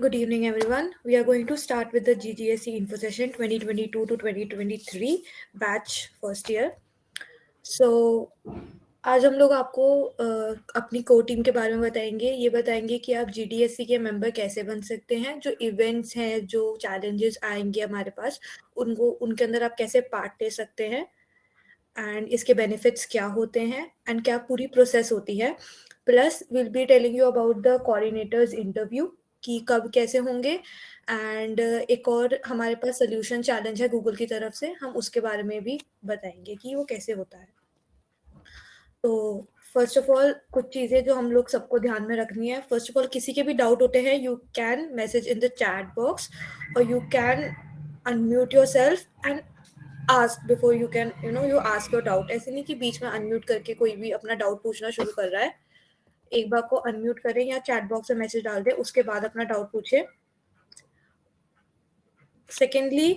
Good evening, everyone. We are going to start with the GGSE Info Session 2022 to 2023 batch first year. So आज हम लोग आपको अपनी core team के बारे में बताएंगे। ये बताएंगे कि आप GDSE के मेंबर कैसे बन सकते हैं, जो इवेंट्स हैं, जो चैलेंजेस आएंगे हमारे पास, उनको उनके अंदर आप कैसे पार्ट ले सकते हैं, एंड इसके बेनिफिट्स क्या होते हैं, एंड क्या पूरी प्रोसेस होती है। Plus will be telling you about the coordinators interview कि कब कैसे होंगे, एंड एक और हमारे पास सोल्यूशन चैलेंज है गूगल की तरफ से, हम उसके बारे में भी बताएंगे कि वो कैसे होता है। तो फर्स्ट ऑफ ऑल कुछ चीज़ें जो हम लोग सबको ध्यान में रखनी है। फर्स्ट ऑफ ऑल किसी के भी डाउट होते हैं, you can message in the chat box और you can unmute yourself and ask before you can you ask your doubt. ऐसे नहीं कि बीच में अनम्यूट करके कोई भी अपना डाउट पूछना शुरू कर रहा है। एक बार को अनम्यूट करें या चैट बॉक्स में मैसेज डाल दें, उसके बाद अपना डाउट पूछे। सेकेंडली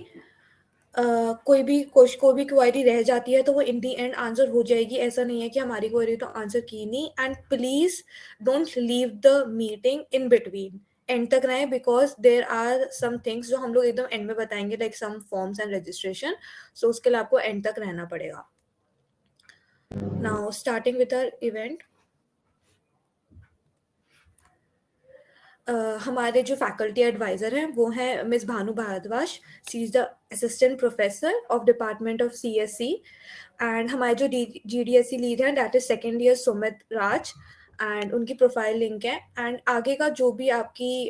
कोई भी क्वेरी रह जाती है तो वो इन दी एंड आंसर हो जाएगी। ऐसा नहीं है कि हमारी क्वेरी तो आंसर की नहीं। And please don't leave the meeting in between, end तक रहें, because there are some things जो हम लोग एकदम एंड में बताएंगे, like some forms and registration. So उसके लिए आपको एंड तक रहना पड़ेगा। Now starting with our event, हमारे जो फैकल्टी एडवाइज़र हैं वो हैं miss Bhanu Bhardwaj. She is the assistant professor of department of CSE। And हमारे जो GDSE लीड हैं that is second year Sumit Raj, and उनकी प्रोफाइल लिंक है। एंड आगे का जो भी आपकी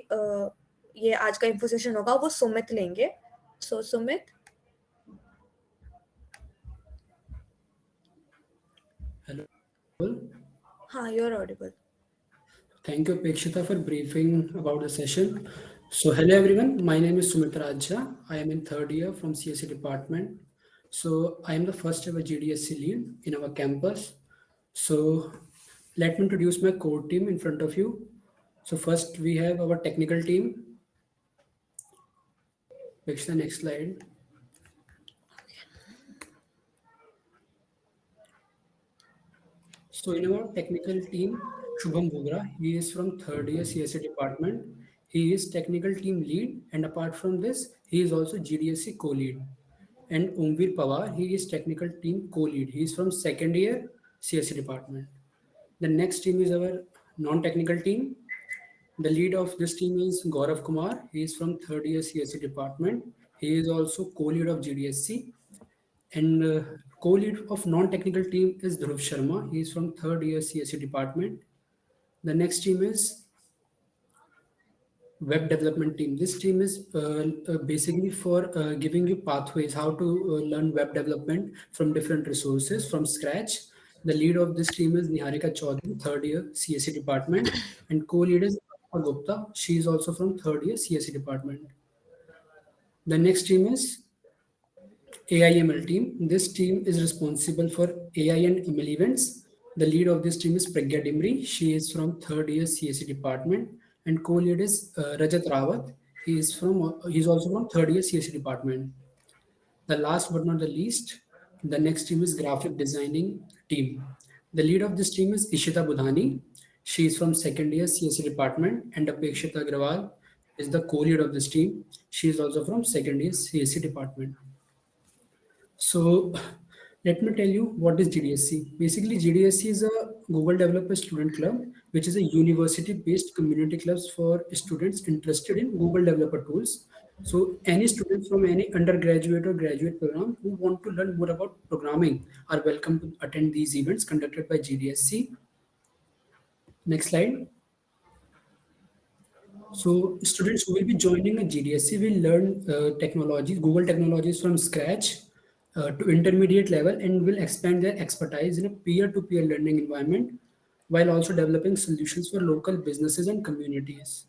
ये आज का इन्फो सेशन होगा वो सुमित लेंगे। सो सुमित। Hello. हाँ, you are audible. Thank you, Pekshita, for briefing about the session. So, hello everyone. My name is Sumit Rajja. I am in third year from CSE department. So, I am the first ever GDSC lead in our campus. So, let me introduce my core team in front of you. So, first we have our technical team. Pekshita, next slide. So in our technical team, Shubham Bogra, he is from third year CSE department. He is technical team lead, and apart from this, he is also GDSC co-lead. And Umvir Pawar, he is technical team co-lead. He is from second year CSE department. The next team is our non-technical team. The lead of this team is Gaurav Kumar. He is from third year CSE department. He is also co-lead of GDSC. And co-lead of non-technical team is Dhruv Sharma. He is from third year CSE department. The next team is web development team. This team is basically for giving you pathways how to learn web development from different resources from scratch. The lead of this team is Niharika Chaudhary, third year CSE department, and co-lead is Appa Gupta. She is also from third year CSE department. The next team is AIML team. This team is responsible for AI and ML events. The lead of this team is Pragya Dimri. She is from third year CSE department, and co-lead is Rajat Rawat. He's also from third year CSE department. The last but not the least, the next team is graphic designing team. The lead of this team is Ishita Budhani. She is from second year CSE department, and Apekshita Agrawal is the co-lead of this team. She is also from second year CSE department. So let me tell you what is GDSC. Basically, GDSC is a Google Developer Student Club, which is a university-based community clubs for students interested in Google Developer tools. So any students from any undergraduate or graduate program who want to learn more about programming are welcome to attend these events conducted by GDSC. Next slide. So students who will be joining a GDSC will learn technologies, Google technologies from scratch to intermediate level, and will expand their expertise in a peer-to-peer learning environment while also developing solutions for local businesses and communities.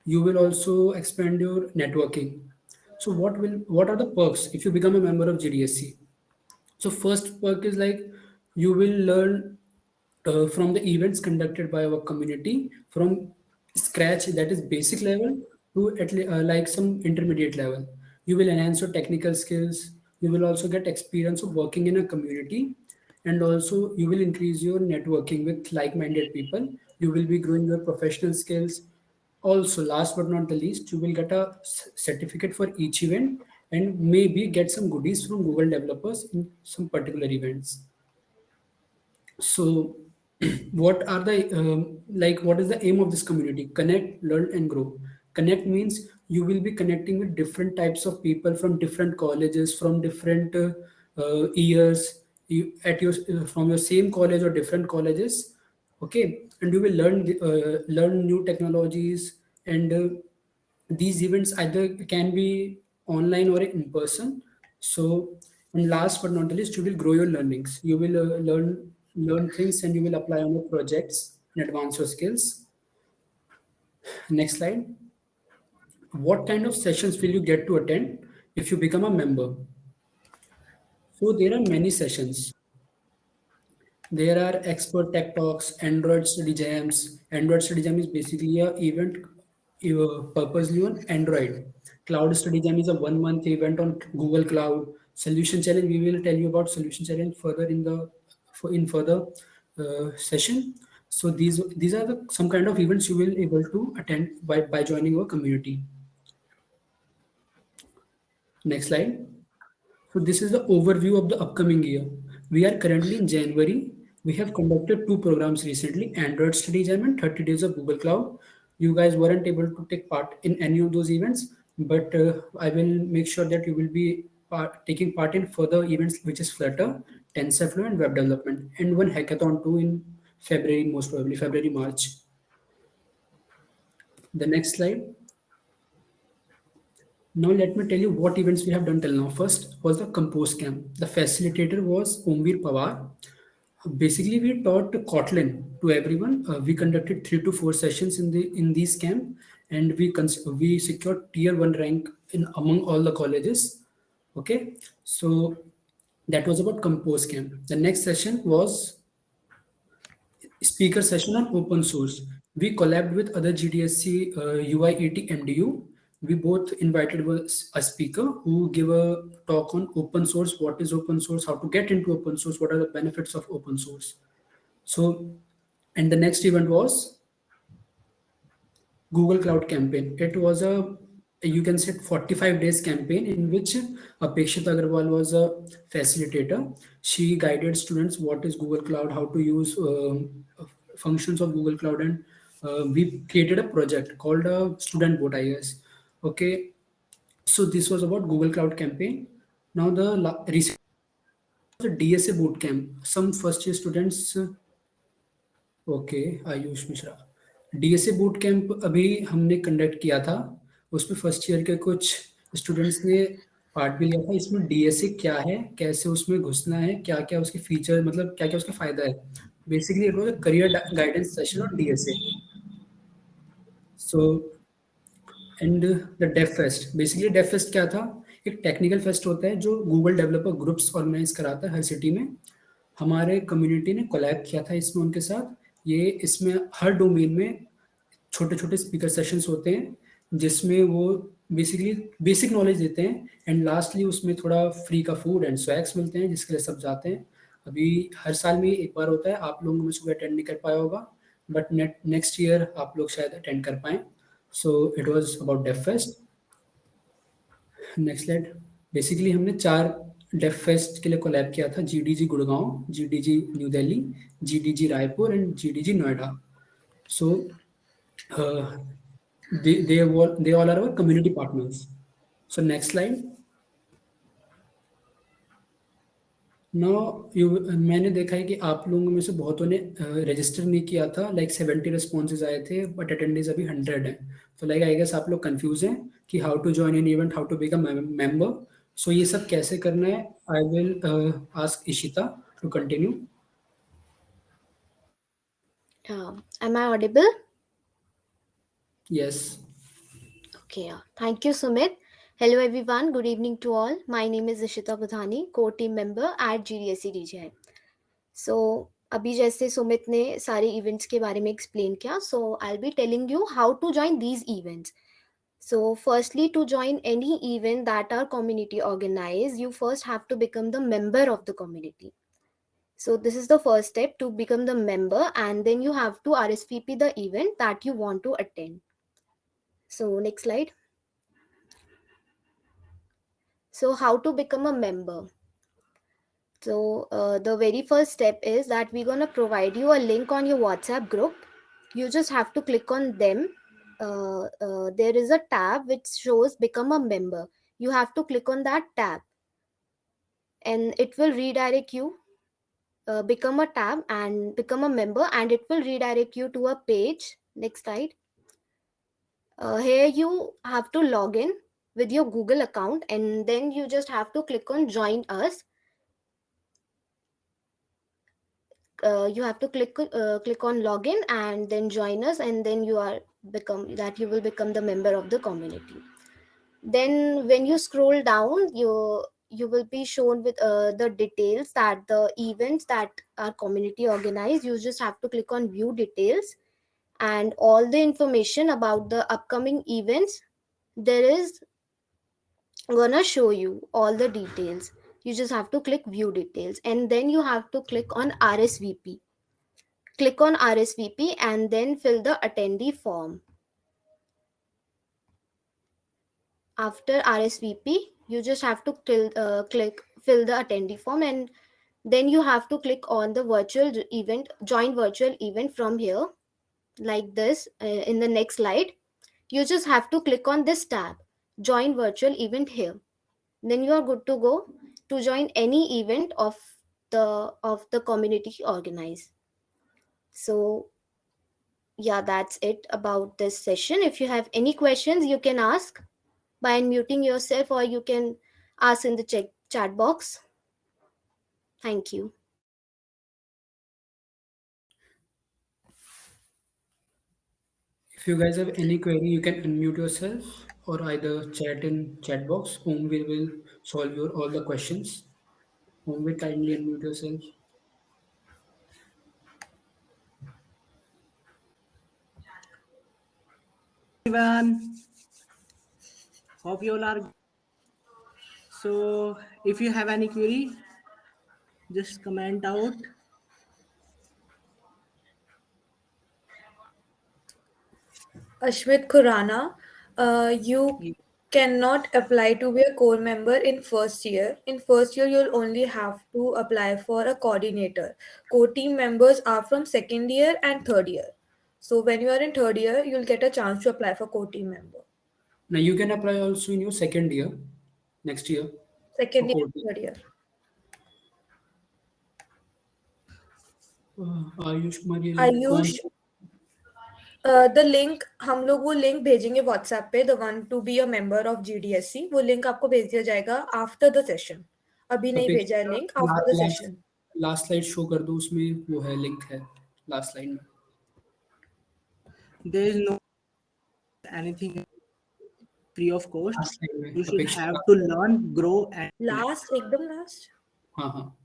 You will also expand your networking. So what are the perks if you become a member of GDSC? So first perk is like you will learn from the events conducted by our community from scratch, that is basic level, to like some intermediate level. You will enhance your technical skills. You will also get experience of working in a community, and also you will increase your networking with like-minded people. You will be growing your professional skills. Also, last but not the least, you will get a certificate for each event and maybe get some goodies from Google developers in some particular events. So, what are the what is the aim of this community? Connect, learn, and grow. Connect means you will be connecting with different types of people from different colleges, from different years, at your from your same college or different colleges. Okay, and you will learn new technologies, and these events either can be online or in person. So, and last but not the least, you will grow your learnings. You will learn things and you will apply on your projects and advance your skills. Next slide. What kind of sessions will you get to attend if you become a member? So there are many sessions. There are expert tech talks, Android study jams. Android study jam is basically a event purposely on Android. Cloud study jam is a 1 month event on Google Cloud. Solution challenge, we will tell you about solution challenge further in the in further session. So these are some kind of events you will able to attend by joining our community. Next slide. So this is the overview of the upcoming year. We are currently in January. We have conducted two programs recently, Android Study Jam and 30 Days of Google Cloud. You guys weren't able to take part in any of those events, but I will make sure that you will be taking part in further events, which is Flutter, TensorFlow, and web development, and one hackathon too in February, most probably February, March. The next slide. Now let me tell you what events we have done till now. First was the Compose Camp. The facilitator was Omveer Pawar. Basically, we taught Kotlin to everyone. We conducted 3 to 4 sessions in these camp, and we secured tier 1 rank in among all the colleges. Okay, so that was about Compose Camp. The next session was speaker session on open source. We collabed with other GDSC UI80 MDU. We both invited a speaker who give a talk on open source, what is open source, how to get into open source, what are the benefits of open source. So, and the next event was Google Cloud campaign. It was a, you can say, 45 days campaign in which Apekshit Agarwal was a facilitator. She guided students what is Google Cloud, how to use functions of Google Cloud, and we created a project called Student Boat, I guess. Okay, so this was about Google Cloud campaign. Now recent was a DSA boot camp. Some first year students okay Ayush Mishra DSA boot camp अभी हमने conduct किया था उसमें first year के कुछ students ने part भी लिया था इसमें डीएसए क्या है कैसे उसमें घुसना है क्या क्या उसके फीचर मतलब क्या क्या उसका फायदा है basically it was a career guidance session on DSA so and the dev fest basically dev fest क्या था एक टेक्निकल फेस्ट होता है जो गूगल डेवलपर ग्रुप्स ऑर्गेनाइज कराता है हर सिटी में हमारे कम्युनिटी ने कोलैब किया था इसमें उनके साथ ये इसमें हर डोमेन में छोटे छोटे स्पीकर सेशंस होते हैं जिसमें वो बेसिकली बेसिक नॉलेज देते हैं एंड लास्टली उसमें थोड़ा फ्री का फूड एंड स्वैक्स मिलते हैं जिसके लिए सब जाते हैं अभी हर साल में एक बार होता है आप लोगों में से अटेंड नहीं कर पाया होगा बट नेक्स्ट ईयर आप लोग शायद अटेंड कर पाएँ so it was about dev fest next slide basically हमने 4 डेफ फेस्ट के लिए कोलैब किया था GDG Gurgaon GDG new Delhi GDG Raipur and GDG Noida so they all are our community partners so next slide now you मैंने देखा है कि आप लोगों में से बहुतों ने रजिस्टर नहीं किया था लाइक 70 रिस्पॉन्सेज आए थे बट अटेंडेंस अभी 100 है तो लाइक आई गेस आप लोग कंफ्यूज हैं कि how to join an event how to become member so ये सब कैसे करना है I will ask Ishita to continue Am I audible? Yes. Okay, thank you, Sumit. Hello, everyone. Good evening to all. My name is Ishita Budhani, core team member at GDSC DJI. So, अभी जैसे सुमित ने सारे events के बारे में explain किया so I be telling you how to join these events so firstly to join any event that are community organize you first have to become the member of the community so this is the first step to become the member and then you have to RSVP the event that you want to attend So next slide. So how to become a member? So the very first step is that we're gonna provide you a link on your WhatsApp group. You just have to click on them. There is a tab which shows become a member. You have to click on that tab, and it will redirect you. Become a tab and become a member, and it will redirect you to a page. Next slide. Here you have to log in with your Google account, and then you just have to click on join us. You have to click on login and then join us, and then you will become the member of the community. Then when you scroll down, you will be shown with the details that the events that our community organized. You just have to click on view details, and all the information about the upcoming events there is gonna show you all the details. You just have to click view details, and then you have to click on RSVP. Click on RSVP and then fill the attendee form. After RSVP, you just have to fill the attendee form, and then you have to click on the join virtual event from here, like this. In the next slide, you just have to click on this tab, join virtual event here. Then you are good to go to join any event of the community organized. So yeah, that's it about this session. If you have any questions, you can ask by unmuting yourself, or you can ask in the chat box. Thank you. If you guys have any query, you can unmute yourself or either chat in chat box. Whom we will solve your all the questions. Whom will kindly unmute yourself. Everyone, hope you all are. So if you have any query, just comment out. Ashmit Khurana, you cannot apply to be a core member in first year. In first year, you'll only have to apply for a coordinator. Core team members are from second year and third year. So when you are in third year, you'll get a chance to apply for core team member. Now you can apply also in your second year, next year for Second year, coding. third year. Ayush Kumar ये link कौन Ayush, the link हम लोग वो link भेजेंगे WhatsApp पे, the one to be a member of GDSC. वो लिंक आपको भेज दिया जाएगा आफ्टर द सेशन. अभी नहीं भेजा है link, after the session. Last slide show कर दो, उसमें वो है लिंक है लास्ट स्लाइड में. There is no anything free of cost. Last slide में You should अपेक्षा have to learn, grow, and last, एकदम लास्ट. हाँ हाँ.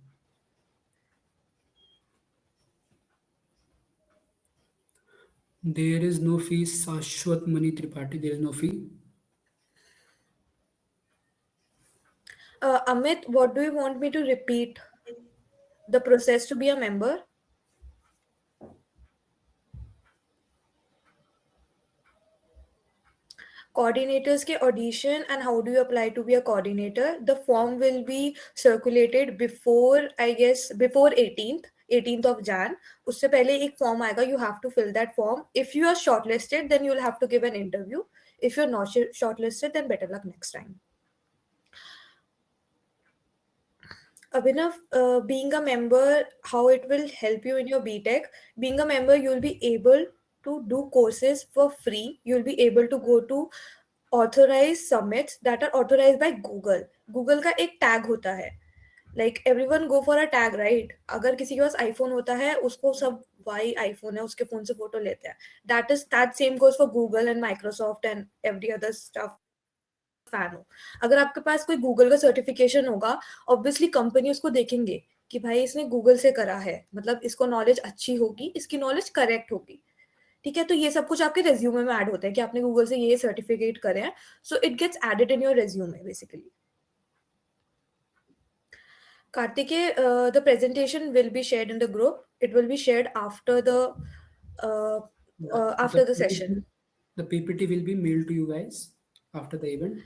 There is no fee. Shashwat Mani Tripathi, there is no fee. Amit, what do you want me to repeat? The process to be a member? Coordinators के audition and how do you apply to be a coordinator? The form will be circulated before, I guess, before 18th of Jan. उससे पहले एक form आएगा, you have to fill that form. If you are shortlisted, then you'll have to give an interview. If you're not shortlisted, then better luck next time. Abhinav, being a member, how it will help you in your BTech? Being a member, you'll be able to do courses for free. You'll be able to go to authorized summits that are authorized by Google. Google का एक tag होता है. Like everyone go for a tag, right? अगर किसी के पास iPhone होता है, उसको सब why iPhone है, उसके phone से photo लेते हैं. That same goes for Google and Microsoft and every other stuff. Fan हो, अगर आपके पास कोई गूगल का सर्टिफिकेशन होगा, ऑब्वियसली कंपनी उसको देखेंगे कि भाई इसने गूगल से करा है, मतलब इसको नॉलेज अच्छी होगी, इसकी नॉलेज करेक्ट होगी. ठीक है, तो ये सब कुछ आपके रेज्यूमे में ऐड होता है कि आपने गूगल से ये सर्टिफिकेट करे हैं. So it gets added in your resume basically. Kartike, the presentation will be shared in the group. It will be shared after the session. The PPT will be mailed to you guys after the event.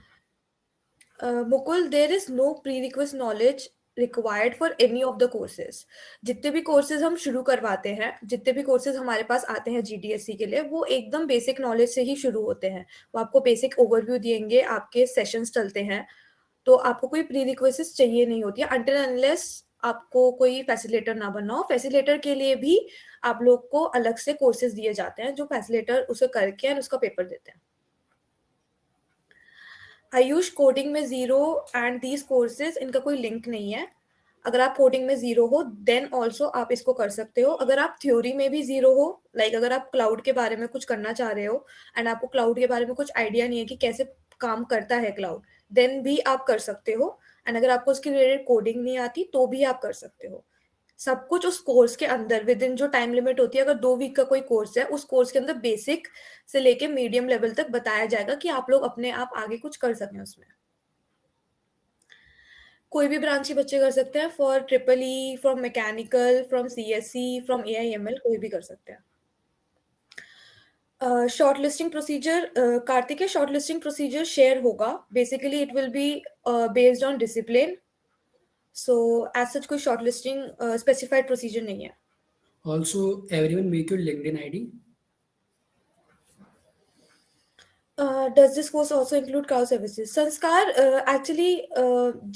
Mukul, there is no prerequisite knowledge required for any of the courses. जितने भी courses हम शुरू करवाते हैं, जितने भी courses हमारे पास आते हैं GDSC के लिए, वो एकदम बेसिक नॉलेज से ही शुरू होते हैं. वो आपको बेसिक ओवरव्यू देंगे, आपके सेशंस चलते हैं, तो आपको कोई प्रीरिक्विजिट्स चाहिए नहीं होती है until unless आपको कोई फैसिलिटेटर ना बनना हो. फैसिलिटेटर के लिए भी आप लोग को अलग से कोर्सेज दिए जाते हैं, जो फैसिलिटेटर उसे करके और उसका पेपर देते हैं. आयुष, कोडिंग में 0 एंड दीज कोर्सेज, इनका कोई लिंक नहीं है. अगर आप कोडिंग में 0 हो देन ऑल्सो आप इसको कर सकते हो. अगर आप थ्योरी में भी 0 हो, लाइक अगर आप क्लाउड के बारे में कुछ करना चाह रहे हो एंड आपको क्लाउड के बारे में कुछ आइडिया नहीं है कि कैसे काम करता है क्लाउड, देन भी आप कर सकते हो. एंड अगर आपको उसकी रिलेटेड कोडिंग नहीं आती तो भी आप कर सकते हो. सब कुछ उस कोर्स के अंदर विद इन जो टाइम लिमिट होती है, अगर 2 वीक का कोई कोर्स है, उस कोर्स के अंदर बेसिक से लेके मीडियम लेवल तक बताया जाएगा कि आप लोग अपने आप आगे कुछ कर सकें उसमें. कोई भी ब्रांच के बच्चे कर सकते हैं, for triple E, from mechanical, from CSE, from AIML, कोई भी कर सकते हैं. Short listing procedure, Kartik, short listing procedure share होगा. Basically it will be based on discipline. So as such कोई शॉर्ट लिस्टिंग स्पेसिफाइड प्रोसीजर नहीं है. Also, everyone make your LinkedIn ID. Does this course also include cloud services? Sanskar, actually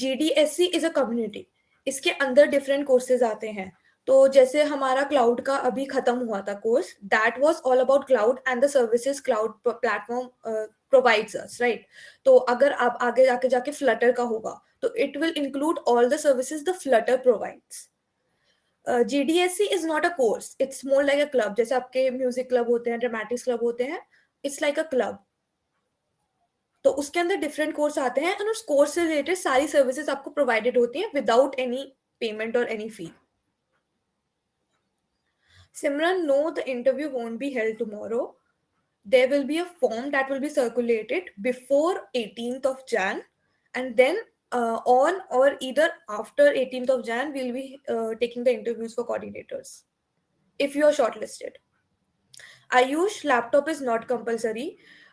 GDSC is a community. इसके अंदर different courses आते हैं. तो जैसे हमारा क्लाउड का अभी खत्म हुआ था course, that was all about cloud and the services cloud platform provides us, right. तो अगर आप आगे जाके फ्लटर का होगा तो it will include all the services the Flutter provides. GDSC is not a course, it's more like a club. जैसे आपके म्यूजिक क्लब होते हैं, ड्रामेटिक्स क्लब होते हैं, इट्स लाइक अ क्लब. तो उसके अंदर डिफरेंट कोर्स आते हैं और उस कोर्स से रिलेटेड सारी सर्विसेज आपको प्रोवाइडेड होती हैं विदाउट एनी पेमेंट और any fee. Simran, no, the interview won't be held tomorrow. There will be a form that will be circulated before 18th of Jan, and then on or either after 18th of Jan, we'll be taking the interviews for coordinators if you are shortlisted. Ayush, laptop is not compulsory.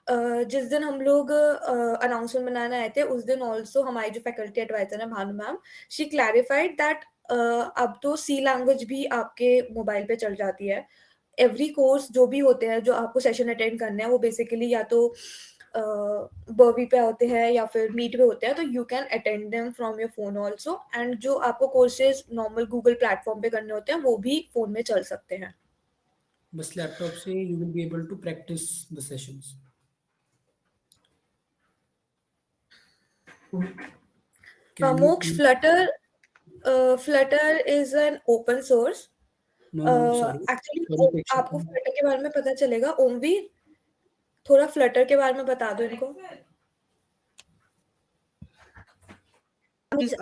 जिस दिन हम लोग announcement बनाने आए थे, उस दिन also हमारी जो फैकल्टी एडवाइजर है Bhanu ma'am, she clarified that अब तो C लैंग्वेज भी आपके मोबाइल पे चल जाती है. एवरी कोर्स जो भी होते हैं, जो आपको सेशन अटेंड करने हैं, वो बेसिकली या तो बर्वी पे होते हैं या फिर मीट पे होते हैं, तो you can attend them from your phone also. And जो आपको कोर्सेज नॉर्मल गूगल प्लेटफॉर्म पे करने होते हैं, वो भी फोन में चल सकते हैं. बस लैपटॉप से you will be able to practice the sessions. Moksha, Flutter is an open source. No, sorry. Actually, Sorry, Preksha. आपको Flutter के बारे में पता चलेगा. ओमवीर, थोड़ा Flutter के बारे में बता दो इनको. Is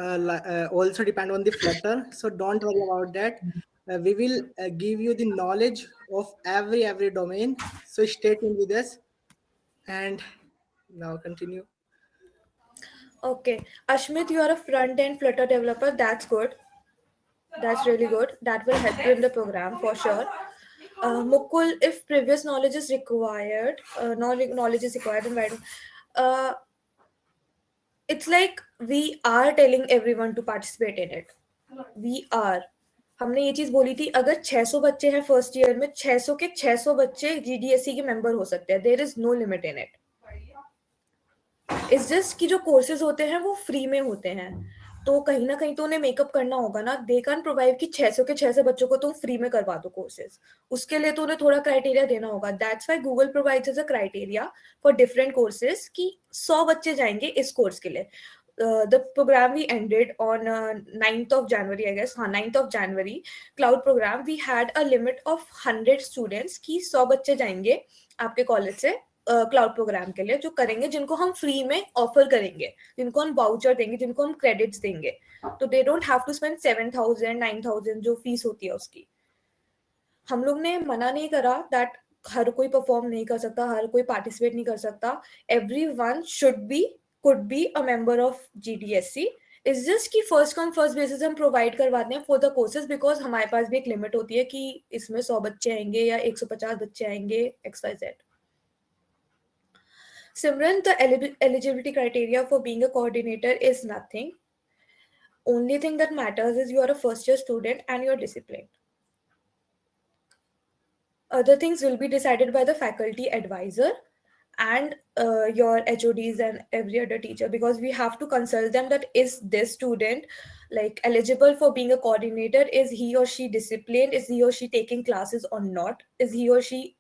also depend on the Flutter, so don't worry about that. We will give you the knowledge of every domain, so stay tuned with us. And now continue. Okay, Ashmit, you are a front-end Flutter developer. That's good. That's really good. That will help you in the program for sure. Mukul, if previous knowledge is required, knowledge is required, then why don't? It's like we are telling everyone to participate in it. We are. हमने ये चीज बोली थी, अगर 600 बच्चे हैं first year में, 600 के 600 बच्चे GDSC के मेंबर हो सकते हैं. There is no limit in it. It's just कि जो कोर्सेज होते हैं वो फ्री में होते हैं, तो कहीं ना कहीं तो उन्हें मेकअप करना होगा ना. दे कैन प्रोवाइड कि 600 के 600 बच्चों को तुम फ्री में करवा दो कोर्सेज. उसके लिए तो उन्हें थोड़ा क्राइटेरिया देना होगा. That's why Google provides as a criteria for different courses कि 100 बच्चे जाएंगे इस कोर्स के लिए. The program we ended on 9th of January, I guess. 9th of January, cloud program, we had a limit of 100 students कि 100 बच्चे जाएंगे आपके कॉलेज से क्लाउड प्रोग्राम के लिए, जो करेंगे, जिनको हम फ्री में ऑफर करेंगे, जिनको हम वाउचर देंगे, जिनको हम क्रेडिट्स देंगे. तो they don't have to spend 7,000 9,000 जो फीस होती है उसकी. हम लोग ने मना नहीं करा दैट हर कोई परफॉर्म नहीं कर सकता, हर कोई पार्टिसिपेट नहीं कर सकता. Everyone should be, could be a member of GDSC. It's just कि फर्स्ट कम फर्स्ट बेसिस हम प्रोवाइड करवाते हैं फॉर द कोर्सेज, बिकॉज हमारे पास भी एक लिमिट होती है कि इसमें 100 बच्चे आएंगे या 150 बच्चे आएंगे XYZ. Simran, the eligibility criteria for being a coordinator is nothing. Only thing that matters is you are a first year student and you're disciplined. Other things will be decided by the faculty advisor and your HODs and every other teacher, because we have to consult them that is this student like eligible for being a coordinator, is he or she disciplined, is he or she taking classes or not, is he or she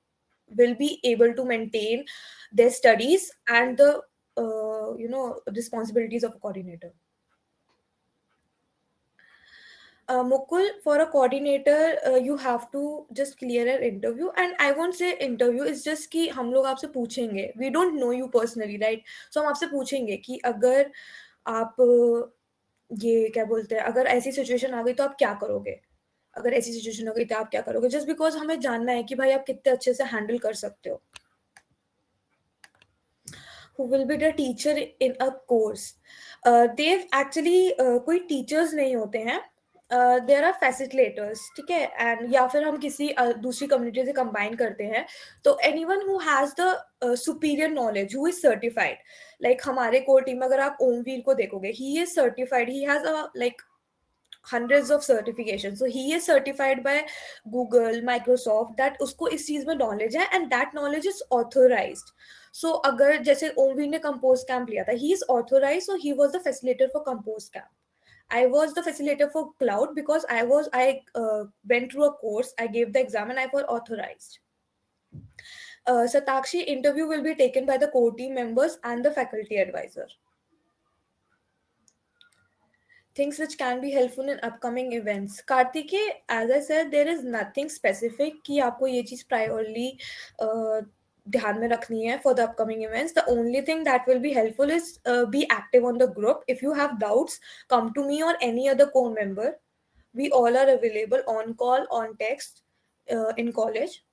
will be able to maintain their studies and the responsibilities of a coordinator. Mukul, for a coordinator, you have to just clear an interview, and I won't say interview, it's just कि हम लोग आपसे पूछेंगे, we don't know you personally, right? So हम आपसे पूछेंगे कि अगर आप ये क्या बोलते हैं, अगर ऐसी सिचुएशन आ गई तो आप क्या करोगे, अगर ऐसी सिचुएशन हो गई तो आप क्या करोगे, जस्ट बिकॉज हमें जानना है कि भाई आप कितने अच्छे से हैंडल कर सकते हो. Who will be the teacher in a course? They've actually कोई teachers नहीं होते हैं, देयर आर फैसिलिटेटर्स, ठीक है, एंड या फिर हम किसी दूसरी कम्युनिटी से कंबाइन करते हैं, तो anyone who has the superior knowledge who is certified, like हमारे कोर टीम में अगर आप ओमवीर को देखोगे, he is certified, he has a like hundreds of certifications, so he is certified by Google, Microsoft, that उसको इस चीज में knowledge है and that knowledge is authorized. So अगर जैसे ओमवीर ने कंपोज कैंप लिया था, he is authorized, so he was the facilitator for compose camp. I was the facilitator for cloud because I went through a course, I gave the exam and I was authorized. Satakshi, interview will be taken by the core team members and the faculty advisor. Things which can be helpful in upcoming events. Kartike, as I said, there is nothing specific कि आपको ये चीज priorly ध्यान में रखनी है for the upcoming events. The only thing that will be helpful is be active on the group. If you have doubts, come to me or any other core member. We all are available on call, on text, in college.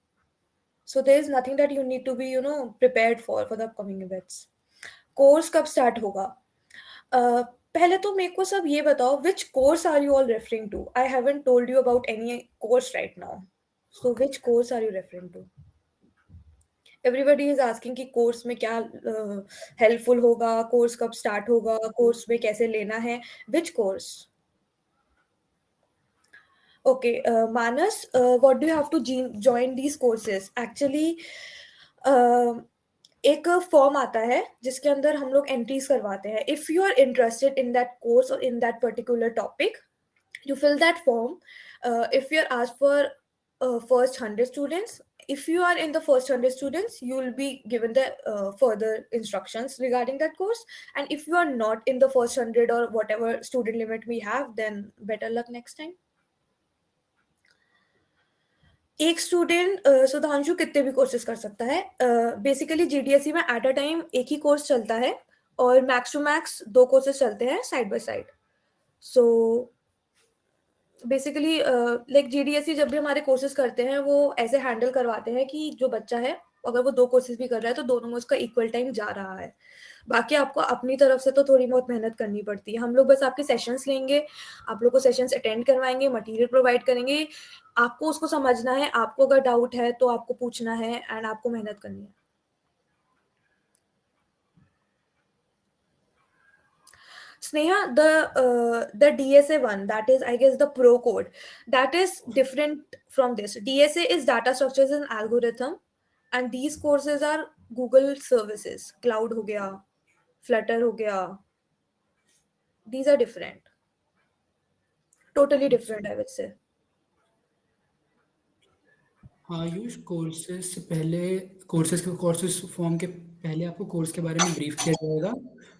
So there is nothing that you need to be, prepared for the upcoming events. Course कब start होगा? पहले तो मेरे को सब ये बताओ, which course are you all referring to? I haven't told you about any course right now. So which course are you referring to? Everybody is asking कि कोर्स में क्या हेल्पफुल होगा, कोर्स कब स्टार्ट होगा, कोर्स में कैसे लेना है, which course? Okay, Manas, what do you have to join these courses? Actually, एक फॉर्म आता है जिसके अंदर हम लोग एंट्रीज करवाते हैं. If you are interested in that course और in that particular topic, you fill that form. If you're asked for first 100 students, if you are in the first 100 students, you will be given the further instructions regarding that course. And if you are not in the first 100 or whatever student limit we have, then better luck next time. एक student Sudhanshu कितने भी courses कर सकता है. Basically जीडीएसई में at a time एक ही course चलता है और मैक्स टू मैक्स 2 कोर्सेज चलते हैं side by side. So basically like GDSE जब भी हमारे कोर्सेज करते हैं वो ऐसे हैंडल करवाते हैं कि जो बच्चा है अगर वो 2 कोर्सेज भी कर रहा है तो दोनों में उसका इक्वल टाइम जा रहा है. बाकी आपको अपनी तरफ से तो थोड़ी बहुत मेहनत करनी पड़ती है. हम लोग बस आपके सेशंस लेंगे, आप लोग को सेशंस अटेंड करवाएंगे, मटेरियल प्रोवाइड करेंगे, आपको उसको समझना है, आपको अगर डाउट है तो आपको पूछना है एंड आपको मेहनत करनी है. Sneha, the DSA one, that is I guess the pro code, that is different from this. DSA is data structures and algorithm, and these courses are Google services, cloud हो गया, Flutter हो गया. These are different, totally different, I would say. Ayush, courses से पहले courses form के पहले आपको course के बारे में ब्रीफ किया जाएगा.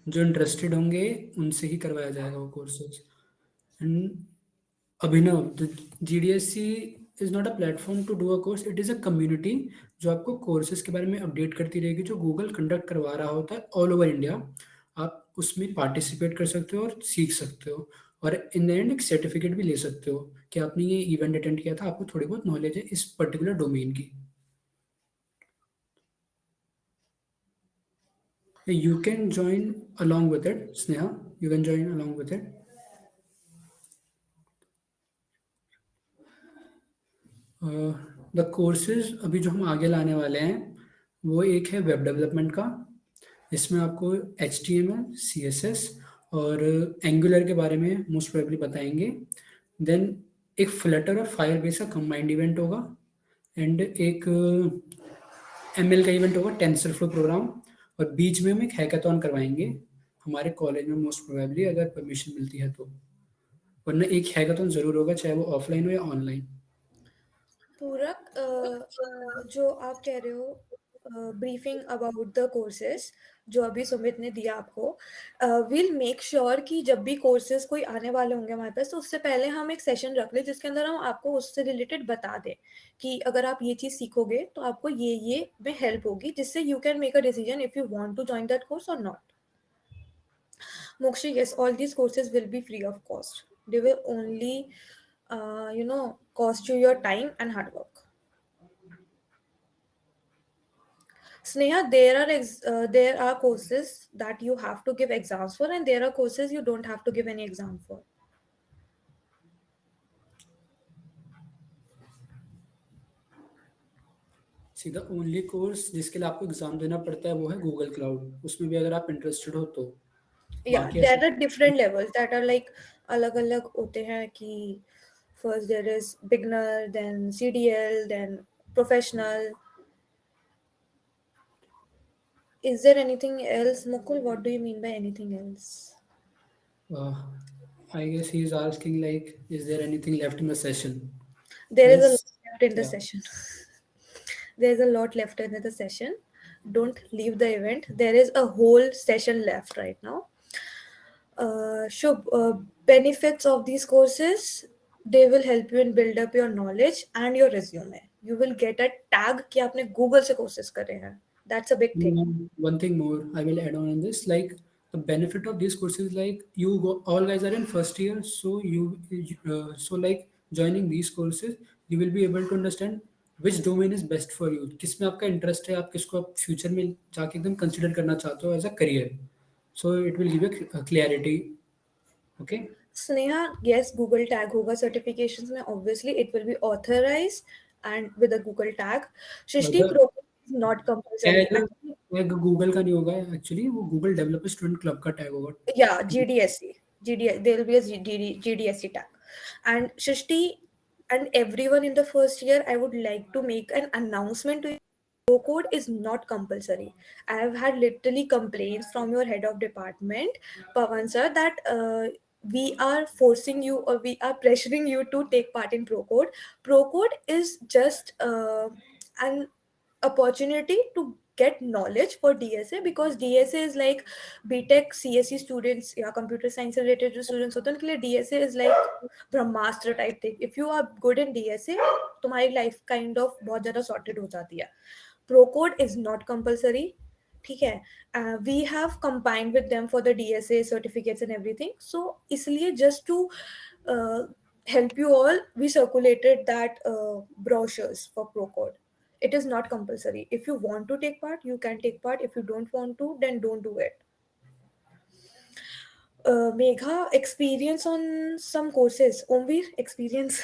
जो इंटरेस्टेड होंगे उनसे ही करवाया जाएगा वो courses. And Abhinav, the GDSC is not a platform to do a course, it is a community जो आपको कोर्सेज के बारे में अपडेट करती रहेगी, जो गूगल कंडक्ट करवा रहा होता है ऑल ओवर इंडिया. आप उसमें पार्टिसिपेट कर सकते हो और सीख सकते हो, और इन द एंड एक सर्टिफिकेट भी ले सकते हो कि आपने ये इवेंट अटेंड किया था, आपको थोड़ी बहुत नॉलेज है इस पर्टिकुलर डोमेन की. You can join along with it, Sneha. You can join along with it. The courses अभी जो हम आगे लाने वाले हैं वो एक है वेब डेवलपमेंट का, इसमें आपको HTML, CSS और एंगुलर के बारे में मोस्ट प्रोबेबली बताएंगे। देन एक फ्लटर और फायरबेस का कंबाइंड इवेंट होगा एंड एक ML का इवेंट होगा, टेंसर फ्लो प्रोग्राम, और बीच में हम एक हैकाथॉन करवाएंगे हमारे कॉलेज में मोस्ट प्रोबेबली, अगर परमिशन मिलती है तो। वरना एक हैकाथॉन जरूर होगा, चाहे वो ऑफलाइन हो या ऑनलाइन। पूरक, जो आप कह रहे हो ब्रीफिंग अबाउट द कोर्सेज जो अभी सुमित ने दिया आपको, विल मेक श्योर कि जब भी कोर्सेज कोई आने वाले होंगे हमारे पास, तो उससे पहले हम एक सेशन रख लें जिसके अंदर हम आपको उससे रिलेटेड बता दें कि अगर आप ये चीज़ सीखोगे तो आपको ये में हेल्प होगी, जिससे you can make a decision if you want to join that course और not. Mokshi, yes, all these courses will be free of cost. They will only, cost you your time and hard work. Sneha, there are courses that you have to give exams for, and there are courses you don't have to give any exam for. सीधा only course जिसके लिए आपको exam देना पड़ता है वो है Google cloud. उसमें भी अगर आप इंटरेस्टेड हो तो। Yeah, बाकी there ऐसे are different levels that are like अलग-अलग होते हैं कि first there is beginner, then CDL, then professional. Is there anything else, Mukul? What do you mean by anything else? I guess he is asking like, is there anything left in the session? There is a Yes. lot left in the Yeah. session. There's a lot left in the session. Don't leave the event. There is a whole session left right now. Shubh, benefits of these courses, they will help you in build up your knowledge and your resume. You will get a tag कि आपने Google से courses करे हैं. That's a big thing. One thing more I will add on this, like the benefit of these courses, like all guys are in first year, so so like joining these courses, you will be able to understand which domain is best for you, किसमें आपका interest है, आप किसको आप future में जाके एकदम consider करना चाहते हो as a career, so it will give you clarity. Okay. Sneha, yes, Google tag होगा certifications में, obviously it will be authorized and with a Google tag. Shrishti, अगर Pro is not compulsory. Actually, tag Google का नहीं होगा actually, वो Google developer student club का tag होगा। yeah, GDSC. There will be a GDSC tag. And Shrishti and everyone in the first year, I would like to make an announcement to you. Pro code is not compulsory. I have had literally complaints from your head of department, Pawan sir, that we are forcing you or we are pressuring you to take part in Pro code. Pro code is just an opportunity to get knowledge for DSA, because DSA is like BTech CSE students या computer science से related जो students होते हैं उनके लिए DSA is like Brahmastra type thing. If you are good in DSA, तुम्हारी life kind of बहुत ज़्यादा sorted हो जाती है. Pro code is not compulsory. ठीक है, we have combined with them for the DSA certificates and everything. So इसलिए just to help you all, we circulated that brochures for Pro code. It is not compulsory. If you want to take part, you can take part. If you don't want to, then don't do it. Megha, experience on some courses. Omveer, experience.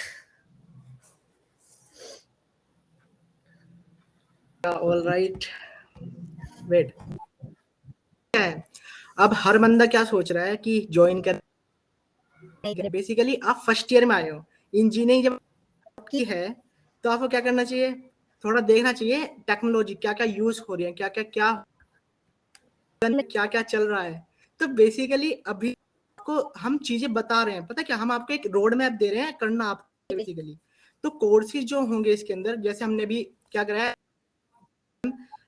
All right. Wait. अब हर बंदा क्या सोच रहा है कि join कर, basically आप first year में आए हो, इंजीनियरिंग जब आपकी है तो आपको क्या करना चाहिए, थोड़ा देखना चाहिए टेक्नोलॉजी क्या क्या यूज हो रही है, क्या क्या चल रहा है। तो बेसिकली अभी आपको हम चीजें बता रहे हैं, पता क्या, हम आपको एक रोड मैप दे रहे हैं, करना आपको बेसिकली। तो कोर्सेज जो होंगे इसके अंदर, जैसे हमने भी क्या कराया,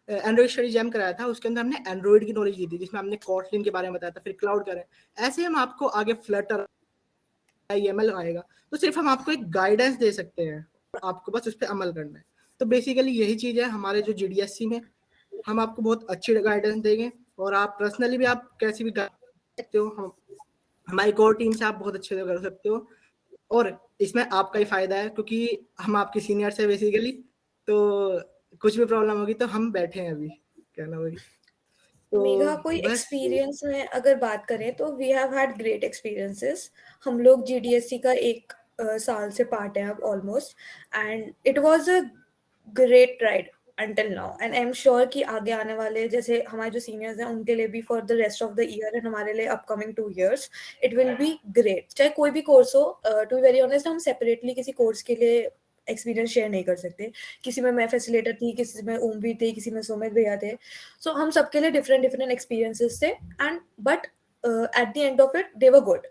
एंड्रॉइड स्टडी जैम कराया था, उसके अंदर हमने एंड्रॉइड की नॉलेज दी थी, जिसमें हमने कॉटलिन के बारे में बताया था, फिर क्लाउड का। ऐसे हम आपको आगे फ्लटर IML आएगा, तो सिर्फ हम आपको एक गाइडेंस दे सकते हैं और आपको बस उस पर अमल करना है। तो बेसिकली यही चीज है हमारे जो GDSC में, हम आपको बहुत अच्छी गाइडेंस देंगे और आप पर्सनली भी आप कैसी भी सकते हो, हमारी कोर टीम से आप बहुत अच्छे से कर सकते हो, और इसमें आपका ही फायदा है क्योंकि हम आपके सीनियर्स है बेसिकली। तो कुछ भी प्रॉब्लम होगी तो हम बैठे हैं अभी, कहना वही। तो मेघा, कोई एक्सपीरियंस में अगर बात करें तो we have had great experiences. हम लोग GDSC का एक साल से पार्ट है अब almost, and it was a great ride. until now, and I'm sure कि आगे आने वाले जैसे हमारे जो seniors हैं उनके लिए भी for the rest of the year and हमारे लिए upcoming 2 years it will be great. चाहे कोई भी course हो, to be very honest हम separately किसी course के लिए एक्सपीरियंस शेयर नहीं कर सकते. किसी में मैं फैसिलिटेटर थी, किसी में ओमवीर थे, किसी में सुमित भैया थे. सो हम सबके लिए डिफरेंट डिफरेंट एक्सपीरियंसेस थे and but at the end of it they were good.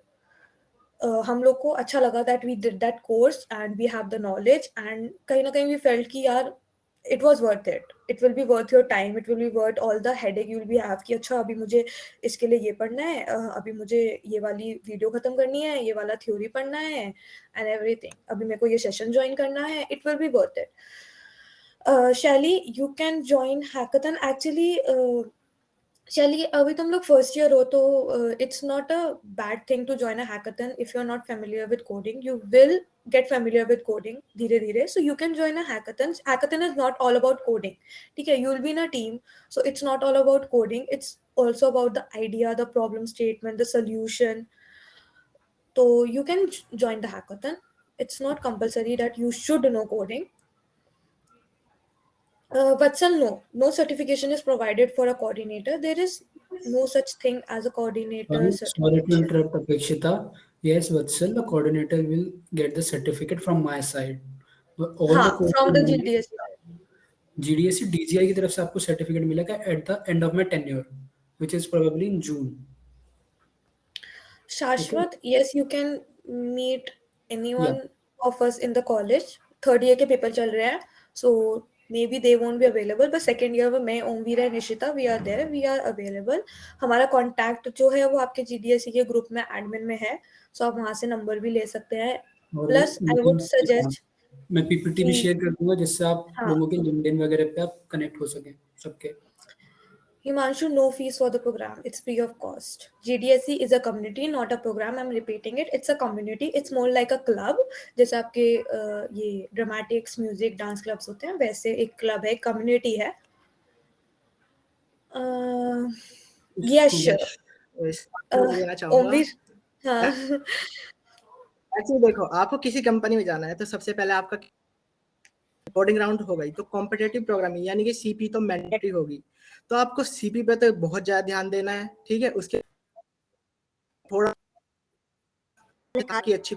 हम लोग को अच्छा लगा that we did that course and we have the knowledge and कहीं ना कहीं वी फेल्ट कि यार it was worth it. It will be worth your time. It will be worth all the headache you will be have कि अच्छा अभी मुझे इसके लिए ये पढ़ना है, अभी मुझे ये वाली वीडियो खत्म करनी है, ये वाला थ्योरी पढ़ना है and everything. अभी मेरे को ये सेशन ज्वाइन करना है. It will be worth it. Shelly, you can join hackathon. Actually, Shelly, अभी तुम लोग फर्स्ट ईयर हो तो it's not a bad thing to join a hackathon if you're not familiar with coding. You will get familiar with coding धीरे धीरे. So you can join a hackathon. Hackathon is not all about coding. ठीक है, you will be in a team. So it's not all about coding. It's also about the idea, the problem statement, the solution. So you can join the hackathon. It's not compulsory that you should know coding. Vatsal, no certification is provided for a coordinator. There is no such thing as a coordinator Sorry to certification. interrupt, Apekshita. Yes, Vatsal, the coordinator will get the certificate from my side. All the हाँ, from the courses GDSC. GDSC DGI की तरफ से आपको certificate मिलेगा at the end of my tenure, which is probably in June. Shashwat, yes, you can meet anyone Yeah. of us in the college. Third year के paper चल रहे हैं, so maybe they won't be available. But second year में मैं, Omveer and Nishita, we are there, we are available. हमारा contact जो है वो आपके GDSC के ग्रुप में admin में है, so आप वहाँ से नंबर भी ले सकते हैं. और Plus, I would suggest मैं पीपीटी भी कि शेयर कर दूंगा जिससे आप हाँ. लोगों के लिंक्डइन वगैरह पे आप कनेक्ट हो सके सबके. Himanshu, no fees for the program. It's free of cost. GDSC is a community, not a program. I'm repeating it. It's a community. It's more like a club. जैसे आपके ये dramatics, music, dance clubs होते हैं, वैसे एक club है, community है. Yes, sure. देना चाहूंगा. ओमवीर, हाँ. एक्चुअली देखो, आपको किसी कंपनी में जाना है तो सबसे पहले आपका कोडिंग राउंड हो गई, तो कॉम्पिटिटिव प्रोग्रामिंग यानी कि सीपी तो मैंडेटरी होगी. तो आपको सीपी पे तो बहुत ज्यादा ध्यान देना है. ठीक है, उसके थोड़ा की अच्छी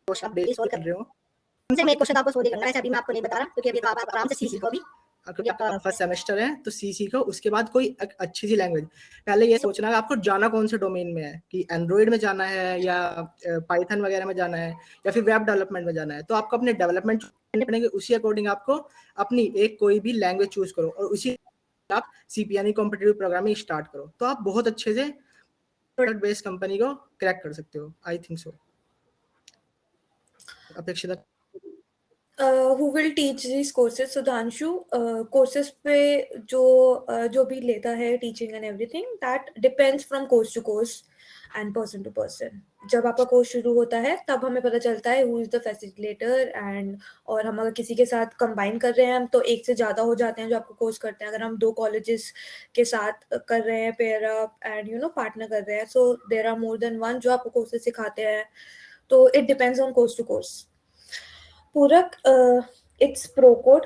क्वेश्चन आप डेली सॉल्व कर रहे हो. हमसे मैं क्वेश्चन आपको सॉल्व करना है, अभी मैं आपको नहीं बता रहा क्योंकि अभी तो आप आराम से सीखो. अभी क्योंकि आपका फर्स्ट सेमेस्टर है तो सी सीखो. उसके बाद कोई अच्छी सी लैंग्वेज. पहले ये सोचना है आपको जाना कौन से डोमेन में है, कि एंड्रॉइड में जाना है या पाइथन वगैरह में जाना है या फिर वेब डेवलपमेंट में जाना है. तो आपको अपने डेवलपमेंट करने पड़ेंगे, उसी अकॉर्डिंग आपको अपनी एक कोई भी लैंग्वेज चूज करो और उसी आप सीपी यानी कॉम्पिटिटिव प्रोग्रामिंग स्टार्ट करो. तो आप बहुत अच्छे से प्रोडक्ट बेस्ड कंपनी को क्रैक कर सकते हो. I think so. अपेक्षिता who will teach these courses? Sudhanshu, courses पे जो भी लेता है teaching and everything, that depends from course to course and person to person. जब आपका कोर्स शुरू होता है तब हमें पता चलता है who is the facilitator and और हम अगर किसी के साथ कंबाइन कर रहे हैं तो एक से ज़्यादा हो जाते हैं जो आपको कोर्स करते हैं. अगर हम 2 कॉलेजेस के साथ कर रहे हैं पेयर अप एंड पार्टनर कर रहे हैं, so there are more than one जो आपको कोर्सेज सिखाते हैं. तो it depends on course to course. Purak, it's ProCode,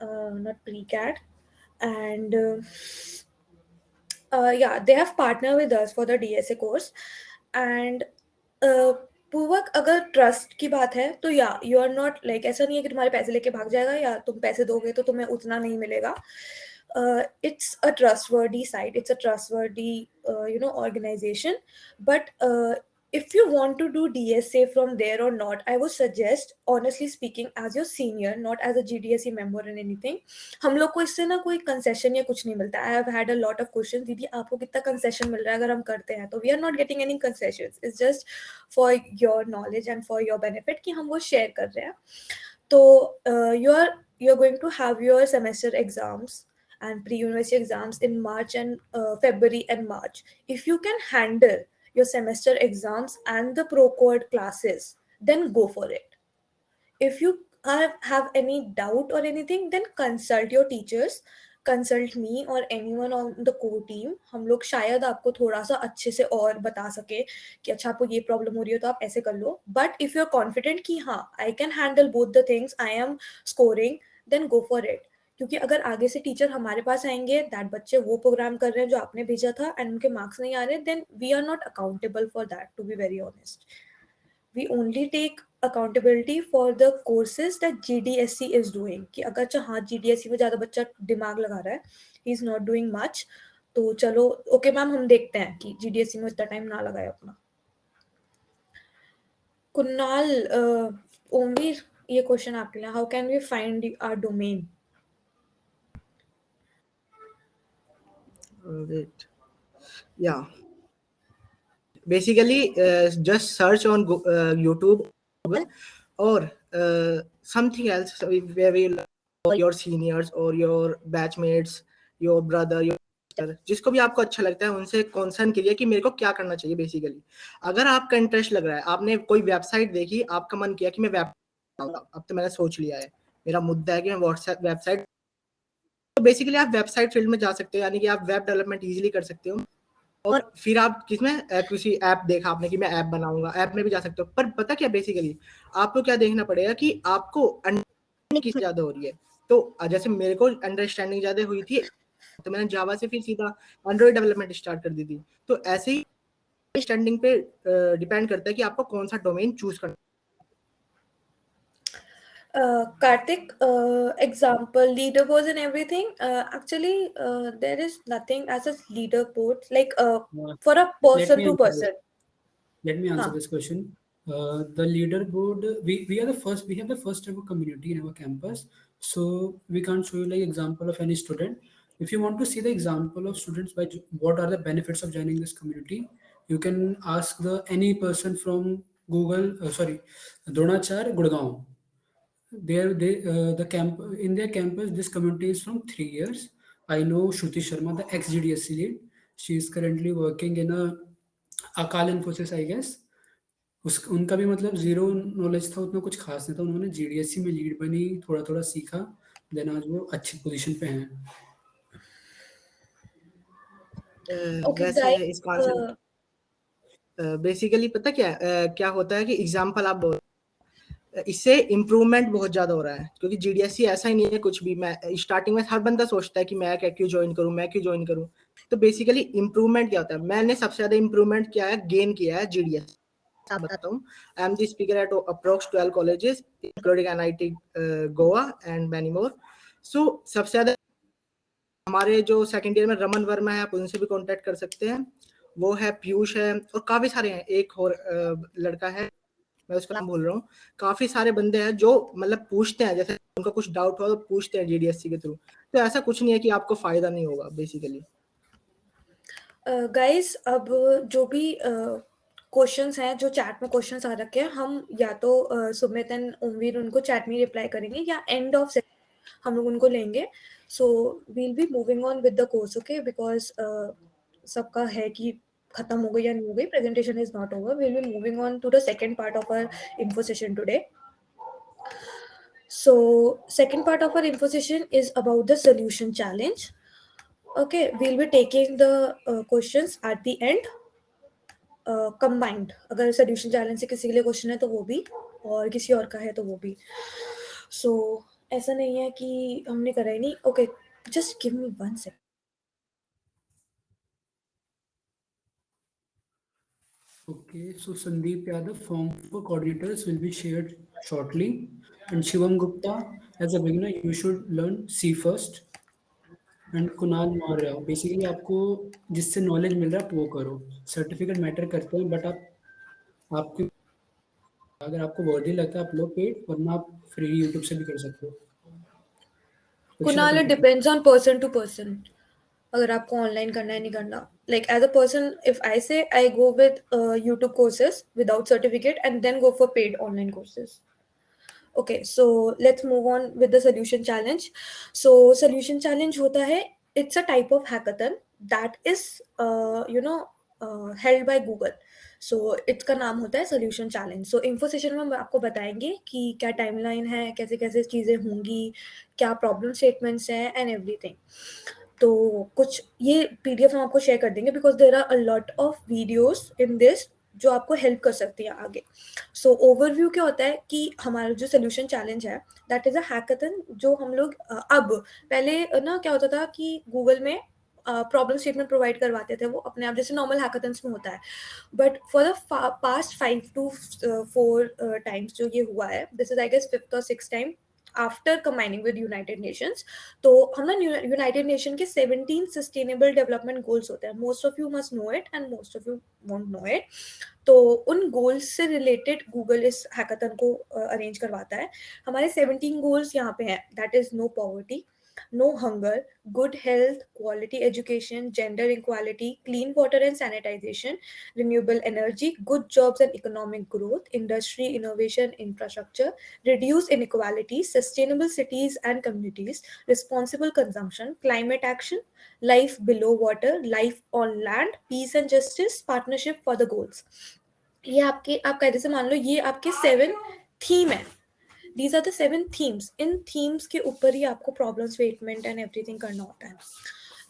not PreCAD, and yeah, they have partnered with us for the DSA course. And पूर्वक अगर ट्रस्ट की बात है तो या यू आर नॉट लाइक, ऐसा नहीं है कि तुम्हारे पैसे लेके भाग जाएगा या तुम पैसे दोगे तो तुम्हें उतना नहीं मिलेगा. It's a trustworthy site, it's a trustworthy organization, but if you want to do DSA from there or not, I would suggest, honestly speaking, as your senior, not as a GDSE member or anything, हम लोग को इससे ना कोई concession या कुछ नहीं मिलता. I have had a lot of questions, दीदी आपको कितना concession मिल रहा है अगर हम करते हैं तो. We are not getting any concessions. It's just for your knowledge and for your benefit कि हम वो share कर रहे हैं. तो you're going to have your semester exams and pre-university exams in March and February and March. If you can handle your semester exams and the ProCode classes, then go for it. If you have any doubt or anything, then consult your teachers. Consult me or anyone on the core team. हम लोग शायद आपको थोड़ा सा अच्छे से और बता सके कि अच्छा आपको ये प्रॉब्लम हो रही है तो आप ऐसे कर लो. But if you are confident कि हाँ I can handle both the things, I am scoring, then go for it. क्योंकि अगर आगे से टीचर हमारे पास आएंगे दैट बच्चे वो प्रोग्राम कर रहे हैं जो आपने भेजा था एंड उनके मार्क्स नहीं आ रहे, then we are not accountable for that, to be very honest. We only take accountability for the courses that GDSC is doing. कि अगर हाँ GDSC में ज़्यादा बच्चा दिमाग लगा रहा है, he is not doing much, तो चलो ओके मैम हम देखते हैं कि GDSC में इतना टाइम ना लगाए अपना. कुणाल, ओमवीर, ये क्वेश्चन आपके लिए. How can we find our domain? Wait. Yeah. Basically, just search on YouTube, Google, or something else where we your seniors or your batchmates, your brother, your sister, जिसको भी आपको अच्छा लगता है उनसे कॉन्सर्न करिए कि मेरे को क्या करना चाहिए. बेसिकली अगर आपका इंटरेस्ट लग रहा है, आपने कोई वेबसाइट देखी, आपका मन किया कि मैं अब तो मैंने सोच लिया है, मेरा मुद्दा है कि मैं व्हाट्सएप वेबसाइट, तो बेसिकली आप वेबसाइट फील्ड में जा सकते हो, यानी कि आप वेब डेवलपमेंट इजीली कर सकते हो. और फिर आप किसमें किसी ऐप देखा आपने कि मैं ऐप बनाऊंगा, ऐप में भी जा सकते हो. पर पता क्या, बेसिकली आपको क्या देखना पड़ेगा कि आपको अंडरस्टैंडिंग किस ज्यादा हो रही है. तो जैसे मेरे को अंडरस्टैंडिंग ज्यादा हुई थी तो मैंने जावा से फिर सीधा एंड्रॉइड डेवलपमेंट स्टार्ट कर दी थी. तो ऐसे ही अंडरस्टैंडिंग पे डिपेंड करता है कि आपको कौन सा डोमेन चूज करना. Karthik, example leaderboards and everything. Actually, there is nothing as a leaderboard like for a person to person. Let me answer Huh. this question. The leaderboard, we are the first, we have the first ever community in our campus, so we can't show you like example of any student. If you want to see the example of students by what are the benefits of joining this community, you can ask the any person from Google, Dronachar Gurgaon. The camp in their campus, this community is from 3 years. I know Shruti Sharma, the ex GDSC lead. She is currently working in a Akal Infosys, I guess. उनका भी मतलब zero knowledge था, उतना कुछ खास नहीं था. उन्होंने जीडीएससी में लीड बनी, थोड़ा थोड़ा सीखा, देन आज वो अच्छी पोजीशन पे हैं. वैसे इसका आंसर बेसिकली पता क्या होता है कि एग्जांपल आप इससे इम्प्रूवमेंट बहुत ज्यादा हो रहा है, क्योंकि जीडीएससी ऐसा ही नहीं है कुछ भी. मैं स्टार्टिंग में हर बंदा सोचता है कि मैं क्यों ज्वाइन करूं. तो बेसिकली इम्प्रूवमेंट क्या होता है, मैंने सबसे ज्यादा इम्प्रूवमेंट किया है, गेन किया है जीडीएससी. बताता हूँ. I am the speaker at approx 12 colleges including NIT Goa and many more. So सबसे ज्यादा हमारे जो सेकंड ईयर में रमन वर्मा है, आप उनसे भी कांटेक्ट कर सकते हैं. वो है, पीयूष है, और काफी सारे हैं. एक और लड़का है, मैं उसका नाम भूल रहा हूँ. काफी सारे बंदे हैं जो मतलब पूछते हैं, जैसे उनका कुछ डाउट हो तो पूछते हैं जीडीएससी के थ्रू. तो ऐसा कुछ नहीं है कि आपको फायदा नहीं होगा बेसिकली. गाइस, अब जो भी क्वेश्चंस हैं, जो चैट में क्वेश्चंस आ रखे हैं, हम या तो सुमित एंड ओमवीर उनको चैट में रिप्लाई करेंगे या एंड ऑफ सेशन हम लोग उनको लेंगे. So we'll be moving on with the course, okay, because सबका है कि खत्म हो गई या नहीं हो गई, presentation is not over. We'll be moving on to the second part of our info session today. So second part of our info session is about the solution challenge. Okay, we'll be taking the questions at the end combined. अगर solution challenge से किसी के लिए question है तो वो भी, और किसी और का है तो वो भी. So ऐसा नहीं है कि हमने करा ही नहीं. Okay, just give me 1 second. Okay, so Sandeep Yadav, form for coordinators will be shared shortly. And Shivam Gupta, as a beginner, you should learn C first. And Kunal Maurya, basically आपको जिससे नॉलेज मिल रहा है आप वो करो. सर्टिफिकेट मैटर करते हैं, but आपकी अगर आपको वर्दी लगता है आप लो पेड, वरना आप फ्री यूट्यूब से भी कर सकते हो. Kunal, it depends on person to person. अगर आपको ऑनलाइन करना है नहीं करना. Like as a person, if I say I go with YouTube courses without certificate and then go for paid online courses. Okay, so let's move on with the solution challenge. So solution challenge होता है, it's a type of hackathon that is held by Google. सो इसका नाम होता है solution challenge. सो info session में हम आपको बताएंगे कि क्या टाइमलाइन है, कैसे कैसे चीज़ें होंगी, क्या प्रॉब्लम स्टेटमेंट्स हैं एंड एवरीथिंग। तो कुछ ये पीडीएफ हम आपको शेयर कर देंगे because there are a lot of videos in this जो आपको हेल्प कर सकती है आगे। सो ओवरव्यू क्या होता है कि हमारा जो सोल्यूशन चैलेंज है दैट इज अ हैकाथन जो हम लोग अब पहले ना क्या होता था कि गूगल में प्रॉब्लम स्टेटमेंट प्रोवाइड करवाते थे वो अपने आप, जैसे नॉर्मल हैकाथन्स में होता है। But for the past 5 to 4 times जो ये हुआ है, this is I guess 5th or 6th time after combining with United Nations. तो हम ना यूनाइटेड नेशन के 17 सस्टेनेबल डेवलपमेंट गोल्स होते हैं। Most of you must know it and most of you won't know it. तो उन goals से related Google इस हैकाथन को अरेंज करवाता है। हमारे 17 गोल्स यहाँ पे हैं, that is no poverty, no hunger, good health, quality education, gender equality, clean water and sanitization, renewable energy, good jobs and economic growth, industry, innovation, infrastructure, reduce inequality, sustainable cities and communities, responsible consumption, climate action, life below water, life on land, peace and justice, partnership for the goals। ये आपके, आप कहते से मान लो ये आपके 7 theme है। These are the 7 themes। In themes के ऊपर ही आपको प्रॉब्लम स्टेटमेंट एंड एवरीथिंग करना होता है।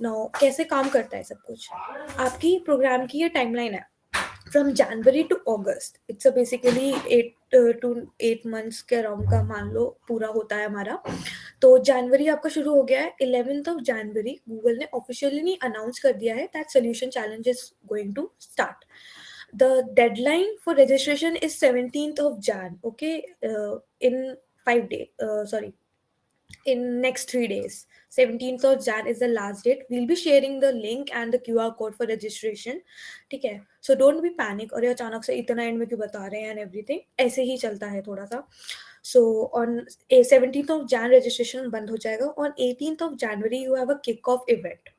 नाउ कैसे काम करता है सब कुछ, आपकी प्रोग्राम की ये टाइमलाइन है from January to August. It's basically 8 to 8 months के अराउंड का मान लो पूरा होता है हमारा। तो जनवरी आपका शुरू हो गया है। 11th of January गूगल ने ऑफिशियली अनाउंस कर दिया है that solution challenge is going to start. The deadline for registration is 17th of Jan, okay, in 5 days, in next 3 days। 17th of Jan is the last date। We'll be sharing the link and the QR code for registration, ठीक है। So don't be panic और ये अचानक से इतना and में क्यों बता रहे हैं and everything, ऐसे ही चलता है थोड़ा सा। So on 17th of Jan registration बंद हो जाएगा। On 18th of January you have a kick off event।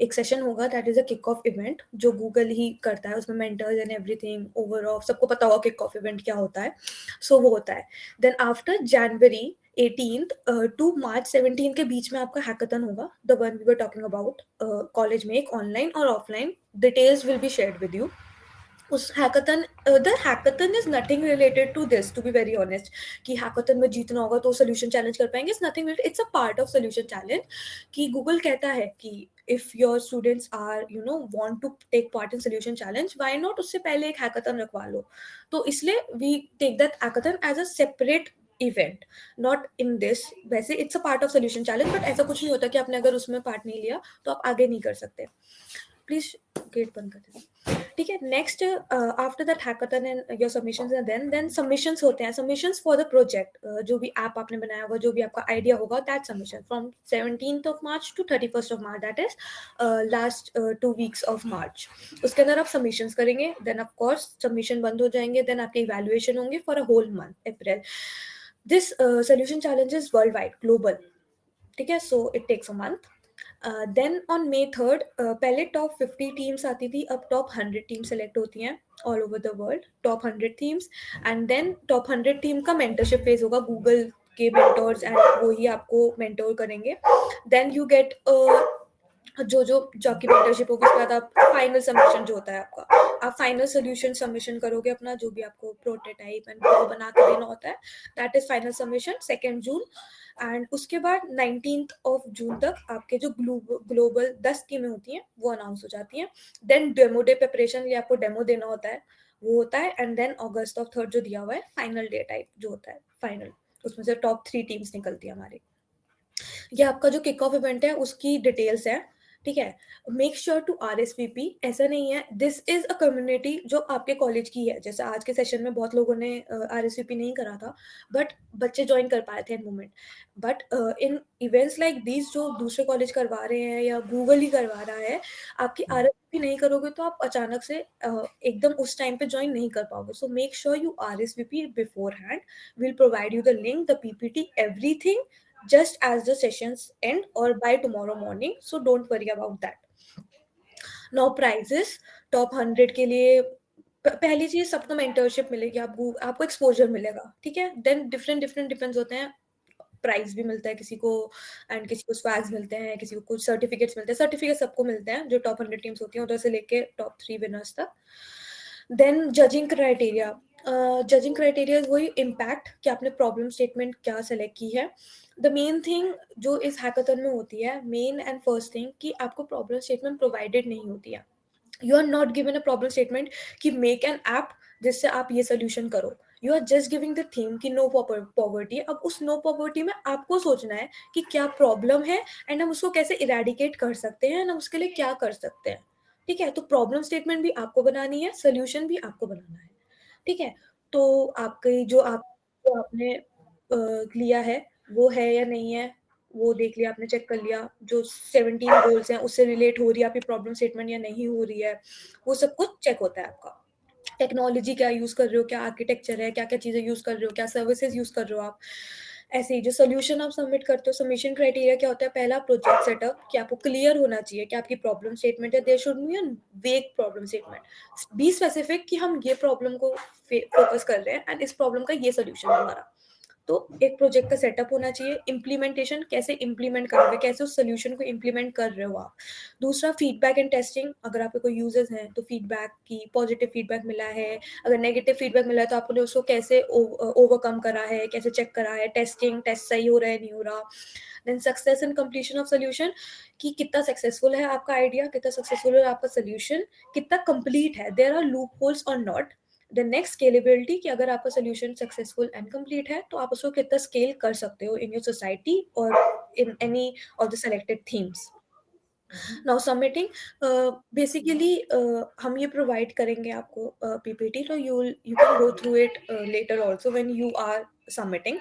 एक सेशन होगा that is a kick off event जो गूगल ही करता है, उसमें मेंटर्स एंड एवरीथिंग ओवरऑल सबको पता होगा किक ऑफ इवेंट क्या होता है। सो वो होता है। Then after January 18th to March 17 के बीच में आपका हैकाथन होगा, the one we were talking about. College में एक online or offline, details will be shared with you. उस hackathon, the hackathon is nothing related to this, to be very honest, कि hackathon में जीतना होगा तो सोल्यूशन चैलेंज कर पाएंगे। It's nothing, it's a part of solution challenge कि Google कहता है कि if your students are want to take part in solution challenge, why not उससे पहले एक हैकाथन रखवा लो। तो इसलिए we take that hackathon as a separate event, not in this। वैसे it's a part of solution challenge, but ऐसा कुछ नहीं होता कि आपने अगर उसमें पार्ट नहीं लिया तो आप आगे नहीं कर सकते। प्लीज गेट बंद कर देना, ठीक है। Next after that hackathon and your submissions and then submissions होते हैं। सबमिशंस फॉर द प्रोजेक्ट, जो भी ऐप आपने बनाया होगा, जो भी आपका आइडिया होगा, that submission from 17th of March to 31st of March, that is last 2 weeks of March। उसके अंदर आप सबमिशंस करेंगे, देन ऑफ कोर्स सबमिशन बंद हो जाएंगे, देन आपके इवैल्यूएशन होंगे for a whole month April. This solution challenge is worldwide, global, ठीक है। So it takes a month. Then on May 3rd, पहले टॉप 50 टीम्स आती थी, अब टॉप 100 टीम सेलेक्ट होती हैं all over the world, top 100 teams. And then top 100 team का mentorship phase होगा, गूगल के मेंटर्स एंड वो ही आपको मेंटोर करेंगे। देन यू गेट जो आपकी मेंटरशिप होगी, उसके बाद आप फाइनल सबमिशन जो होता है आपका, आप फाइनल सोल्यूशन सबमिशन करोगे अपना, जो भी आपको प्रोटोटाइप एंड वो बना के देना होता है, that is final submission 2 June. And उसके बाद 19th of June तक आपके जो ग्लोबल 10 टीमें होती हैं वो अनाउंस हो जाती हैं। देन डेमो डे प्रिपरेशन, ये आपको डेमो देना होता है, वो होता है। And then August of 3rd जो दिया हुआ है, फाइनल डे टाइप जो होता है फाइनल, उसमें से टॉप 3 टीम्स निकलती है हमारी। ये आपका जो किक ऑफ इवेंट है उसकी डिटेल्स है, ठीक है। Make sure to RSVP। ऐसा नहीं है, दिस इज अ कम्युनिटी जो आपके कॉलेज की है। जैसे आज के सेशन में बहुत लोगों ने RSVP नहीं करा था, बट बच्चे ज्वाइन कर पाए थे in moment. But in events like this जो दूसरे कॉलेज करवा रहे हैं या गूगल ही करवा रहा है, आपकी RSVP नहीं करोगे तो आप अचानक से एकदम उस टाइम पे ज्वाइन नहीं कर पाओगे। So make sure you RSVP before hand. Will provide you the link, the PPT, everything just as the sessions end or by tomorrow morning, so don't worry about that। now prizes, top 100 के लिए पहली चीज सबको mentorship मिलेगी, आपको exposure मिलेगा, ठीक है। देन डिफरेंट डिपेंड्स होते हैं, प्राइज भी मिलता है किसी को एंड किसी को स्वैग्स मिलते हैं, किसी को कुछ सर्टिफिकेट्स मिलते हैं। सर्टिफिकेट सबको मिलते हैं जो टॉप 100 टीम्स होती हैं, उधर से लेके टॉप 3 विनर्स तक। Then judging criteria, judging criteria वही इम्पैक्ट कि आपने प्रॉब्लम स्टेटमेंट क्या सेलेक्ट की है. द मेन थिंग जो इस हैकाथन में होती है, मेन एंड फर्स्ट थिंग, कि आपको प्रॉब्लम स्टेटमेंट प्रोवाइडेड नहीं होती है. You are not given a problem statement कि मेक एन ऐप जिससे आप ये सोल्यूशन करो. You are just giving the theme कि नो पॉवर्टी. अब उस नो पॉवर्टी में आपको सोचना है कि क्या प्रॉब्लम है एंड हम उसको कैसे इरेडिकेट कर सकते हैं एंड हम उसके लिए क्या कर सकते हैं. ठीक है, तो प्रॉब्लम स्टेटमेंट भी आपको बनानी है, सोल्यूशन भी आपको बनाना है. ठीक है, तो आपकी जो आपने लिया है वो है या नहीं है, वो देख लिया आपने, चेक कर लिया. जो 17 गोल्स हैं उससे रिलेट हो रही है आपकी प्रॉब्लम स्टेटमेंट या नहीं हो रही है, वो सब कुछ चेक होता है आपका. टेक्नोलॉजी क्या यूज़ कर रहे हो, क्या आर्किटेक्चर है, क्या क्या चीज़ें यूज़ कर रहे हो, क्या सर्विसेज यूज़ कर रहे हो आप. ऐसे ही जो सोल्यूशन आप सबमिट करते हो, सबमिशन क्राइटेरिया क्या होता है, पहला प्रोजेक्ट सेटअप, कि आपको क्लियर होना चाहिए कि आपकी प्रॉब्लम स्टेटमेंट है. देयर शुड बी अ वेग प्रॉब्लम स्टेटमेंट, बी स्पेसिफिक कि हम ये प्रॉब्लम को फोकस कर रहे हैं एंड इस प्रॉब्लम का ये सोल्यूशन है हमारा. तो एक प्रोजेक्ट का सेटअप होना चाहिए. इम्प्लीमेंटेशन, कैसे इम्प्लीमेंट करोगे, कैसे उस सोल्यूशन को इम्प्लीमेंट कर रहे हो आप. दूसरा फीडबैक एंड टेस्टिंग, अगर आपके कोई यूजर्स हैं तो फीडबैक की पॉजिटिव फीडबैक मिला है, अगर नेगेटिव फीडबैक मिला है तो आपने उसको कैसे ओवरकम करा है, कैसे चेक करा है. टेस्टिंग, टेस्ट सही हो रहा है, नहीं हो रहा. Then success and completion of solution, कि कितना सक्सेसफुल है आपका आइडिया, कितना सक्सेसफुल है आपका सोल्यूशन, कितना कंप्लीट है, देयर आर लूप होल्स और नॉट. द नेक्स्ट स्केलेबिलिटी, कि अगर आपका सोल्यूशन सक्सेसफुल एंड कंप्लीट है तो आप उसको कितना स्केल कर सकते हो इन योर सोसाइटी और in any of the selected themes. Now submitting, basically हम ये प्रोवाइड करेंगे आपको पीपीटी, तो you can go through it later also when you are submitting.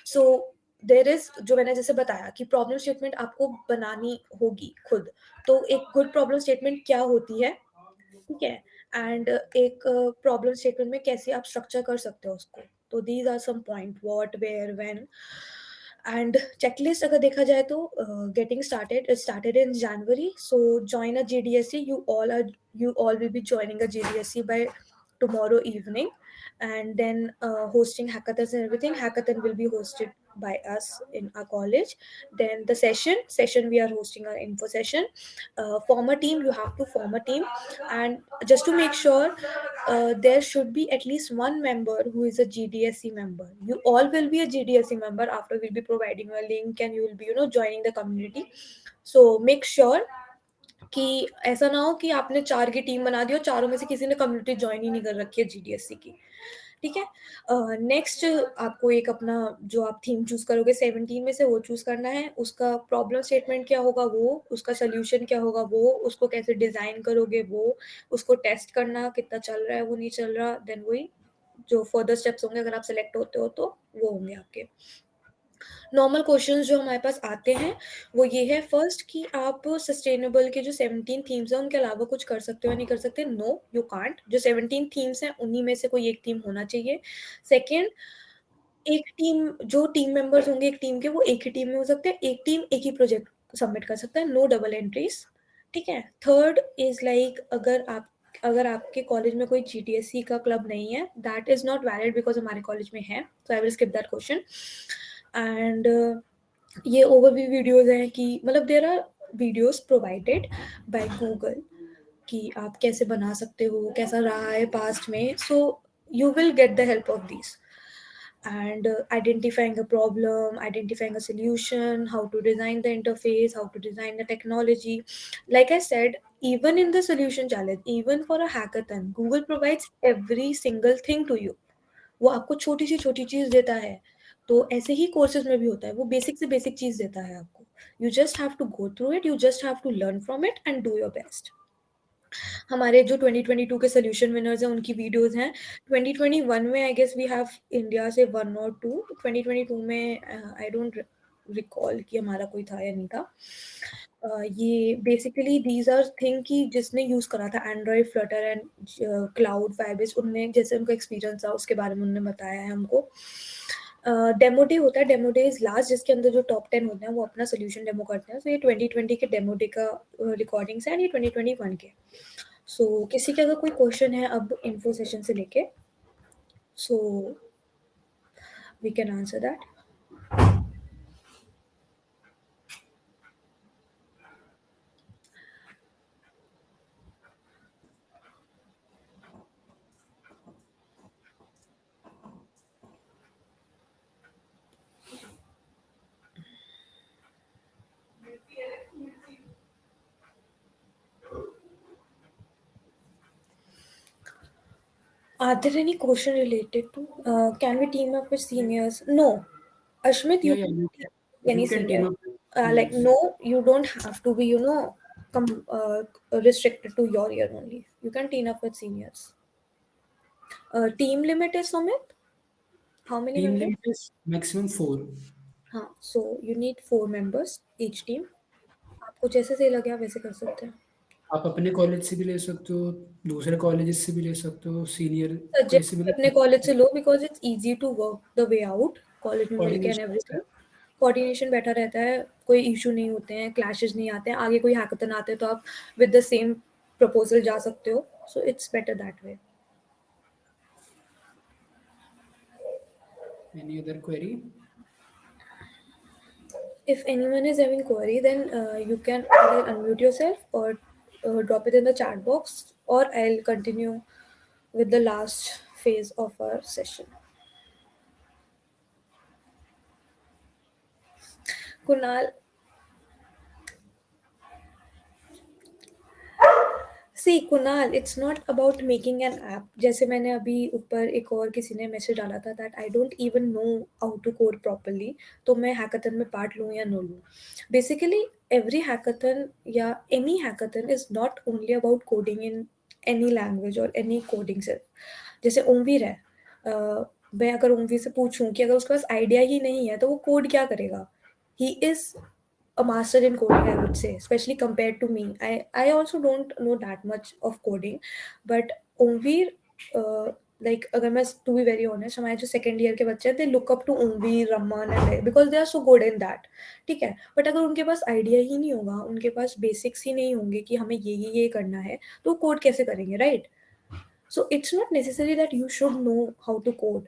So there is, जो मैंने जैसे बताया कि प्रॉब्लम स्टेटमेंट आपको बनानी होगी खुद. तो एक गुड प्रॉब्लम स्टेटमेंट क्या होती है, ठीक है, एंड एक प्रॉब्लम स्टेटमेंट में कैसे आप स्ट्रक्चर कर सकते हो उसको. तो these are some point, what, where, when. And checklist अगर देखा जाए तो getting started in January. So join a GDSC, you all will be joining a GDSC by tomorrow evening. And then hosting hackathons and everything, hackathon will be hosted by us in our college. Then the session we are hosting our info session. Form a team, you have to form a team. And just to make sure, there should be at least one member who is a GDSC member. You all will be a GDSC member. After we'll be providing a link and you will be, joining the community. So make sure कि ऐसा ना हो कि आपने 4 की team बना दी और चारों में से किसी ने कम्युनिटी ज्वाइन ही नहीं कर रखी है GDSC की. ठीक है. नेक्स्ट आपको एक अपना जो आप थीम चूज करोगे 17 में से, वो चूज करना है. उसका प्रॉब्लम स्टेटमेंट क्या होगा वो, उसका सोल्यूशन क्या होगा वो, उसको कैसे डिजाइन करोगे वो, उसको टेस्ट करना कितना चल रहा है वो नहीं चल रहा. देन वही जो फर्दर स्टेप्स होंगे अगर आप सेलेक्ट होते हो तो वो होंगे आपके. नॉर्मल क्वेश्चंस जो हमारे पास आते हैं वो ये है, फर्स्ट कि आप सस्टेनेबल के जो 17 थीम्स हैं उनके अलावा कुछ कर सकते हो या नहीं कर सकते. No, you can't. जो 17 थीम्स हैं उन्हीं में से कोई एक थीम होना चाहिए. सेकेंड, एक टीम, जो टीम मेंबर्स होंगे एक टीम के, वो एक ही टीम में हो सकते हैं. एक टीम एक ही प्रोजेक्ट सबमिट कर सकता है. No double entries. ठीक है. थर्ड इज लाइक, अगर आपके कॉलेज में कोई GTSC का क्लब नहीं है, that is not valid because हमारे कॉलेज में है. So I will skip that question. And ये ओवरव्यू वीडियोस हैं कि मतलब there are videos provided by Google कि आप कैसे बना सकते हो, कैसा रहा है पास्ट में. सो you will get the help of these. And identifying a problem, identifying a solution, how to design the interface, how to design the technology. Like I said, even in the solution challenge, even for a hackathon, Google provides every single thing to you. वो आपको छोटी सी छोटी चीज देता है. तो ऐसे ही courses में भी होता है, वो बेसिक से बेसिक चीज देता है आपको. You just have to go through it, you just have to learn from it and do your best. हमारे जो 2022 के सोल्यूशन विनर्स हैं उनकी वीडियोस हैं. 2021 में I guess we have India से 1 और 2. 2022 में आई डोंट रिकॉल कि हमारा कोई था या नहीं था. ये बेसिकली दीज आर थिंग कि जिसने यूज़ करा था Android, Flutter and cloud, Firebase, उनने जैसे उनका एक्सपीरियंस था उसके बारे में उन्होंने बताया है हमको. डेमो डे होता है, डेमो डे इज लास्ट, जिसके अंदर जो टॉप 10 होते हैं वो अपना सोल्यूशन डेमो करते हैं. तो ये 2020 के डेमो डे का रिकॉर्डिंग्स है, ये 2021 के. सो किसी के अगर कोई क्वेश्चन है अब इन्फो सेशन से लेके, so we can answer that. Are there any question related to can we team up with seniors? No. Ashmit, Yeah, you yeah, can team up with any you can senior. team up with Like seniors. no, you don't have to be restricted to your year only. You can team up with seniors. Team limit is Sumit? How many Team members? limit is maximum 4. हाँ, so you need 4 members each team. आपको जैसे सही लगे आप वैसे कर सकते हैं. आप अपने कॉलेज से भी ले सकते हो, दूसरे कॉलेजेस से भी ले सकते हो, सीनियर कोई से भी सजेस्ट ले अपने सकते कॉलेज से लो because it's easy to work the way out college में हो। मिलके एंड कोऑर्डिनेशन अच्छा एवरीथिंग. है। कोऑर्डिनेशन बेटर रहता है, कोई इशू नहीं होते हैं, क्लैशेस नहीं आते हैं, आगे कोई हैकेथन आते हैं तो आप विद द सेम प्रपोजल जा सकते हो. So it's better that way. Any other query? If anyone is having query, then you can either unmute yourself or drop it in the chat box, or I'll continue with the last phase of our session. Kunal, see Kunal, it's not about making an app. जैसे मैंने अभी ऊपर एक और किसी ने message डाला था that I don't even know how to code properly, तो मैं हैकाथन में पार्ट लूँ या नो लूँ. बेसिकली एवरी हैकाथन या any hackathon is not only about coding in any language और एनी कोडिंग सिर्फ. जैसे ओमवीर है, मैं अगर ओमवीर से पूछूं कि अगर उसके पास आइडिया ही नहीं है तो वो कोड क्या करेगा. He is a master in coding, I would say, especially compared to me. I also don't know that much of coding, but Omveer, like अगर मैं to be very honest, हमारे जो second year के बच्चे हैं, they look up to Omveer, Ramman and because they are so good in that. ठीक है, but अगर उनके पास आइडिया ही नहीं होगा, उनके पास बेसिक्स ही नहीं होंगे कि हमें ये करना है, तो कोड कैसे करेंगे, right? So it's not necessary that you should know how to code.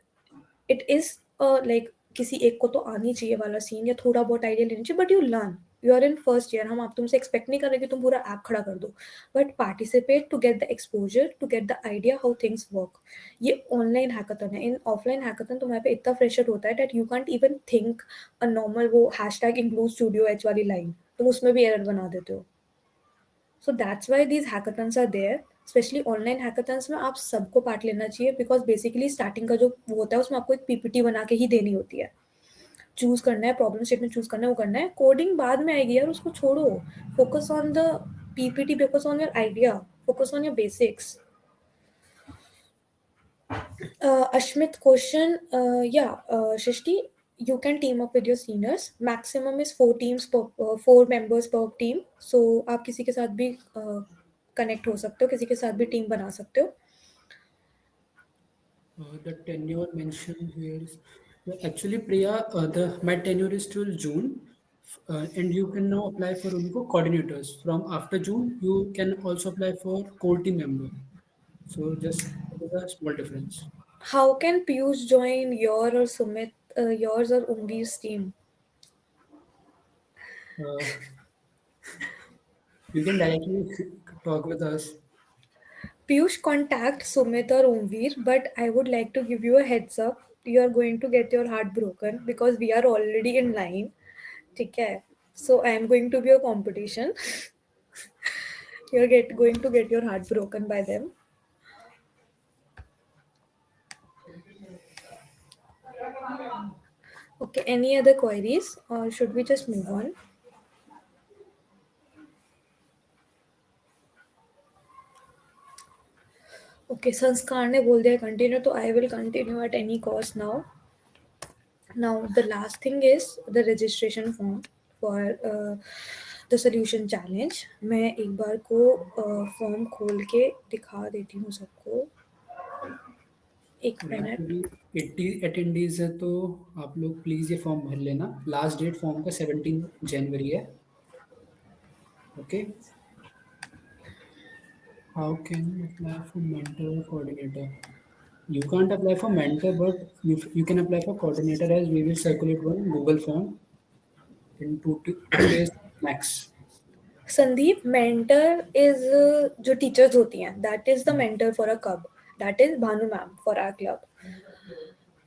It is like किसी एक को तो आनी चाहिए वाला सीन या थोड़ा बहुत आइडिया लेना चाहिए, but you learn. You are in first year, हम आप तुमसे एक्सपेक्ट नहीं कर रहे कि तुम पूरा ऐप खड़ा कर दो, but participate to get the exposure, to get the idea how things work. ये ऑनलाइन हैकाथन है. इन ऑफलाइन हैकाथन तुम्हारे पे इतना प्रेशर होता है that you can't even think a normal वो हैशटैग इंक्लूड स्टूडियो एच वाली लाइन, तुम उसमें भी एरर बना देते हो. So that's why these hackathons are there. Specially online hackathons में आप सबको पार्ट लेना चाहिए बिकॉज बेसिकली स्टार्टिंग का जो वो होता है उसमें आपको एक पीपीटी बना के ही देनी होती है. चूज करना है, प्रॉब्लम स्टेटमेंट चूज करना है, वो करना है. कोडिंग बाद में आएगी यार, उसको छोड़ो. Focus on the PPT, focus on your idea, focus on your basics. Ashmit question, Shrishti, you can team up with your seniors. Maximum is 4 teams per 4 members per team. So आप किसी के साथ भी कनेक्ट हो सकते हो, किसी के साथ भी टीम बना सकते हो. The tenure mentioned here is actually Priya. My tenure is till June, and you can now apply for उनको coordinators. From after June, you can also apply for core team member. So just there is a small difference. How can Piyush join your or Sumit, yours or Umvir's team? Uh, you can directly talk with us. Piyush, contact Sumit or Umvir, but I would like to give you a heads up. You are going to get your heart broken because we are already in line. ठीक है? So I am going to be a competition. You're going to get your heart broken by them. Okay, any other queries or should we just move on? Okay, संस्कार ने बोल दिया continue, तो I will continue at any cost now. Now the last thing is the registration form for the solution challenge. मैं एक बार को form खोल के दिखा देती हूँ सबको. एक और यहाँ पे मिनट. भी 80 अटेंडीज है, तो आप लोग प्लीज ये फॉर्म भर लेना. लास्ट डेट फॉर्म का 17 जनवरी है. Okay. How can you apply for mentor और coordinator? You can't apply for mentor, but you can apply for coordinator, as we will circulate one Google form in two days max. Sandeep, mentor is जो teachers होती हैं, that is the mentor for a club, that is Bhanu ma'am for our club.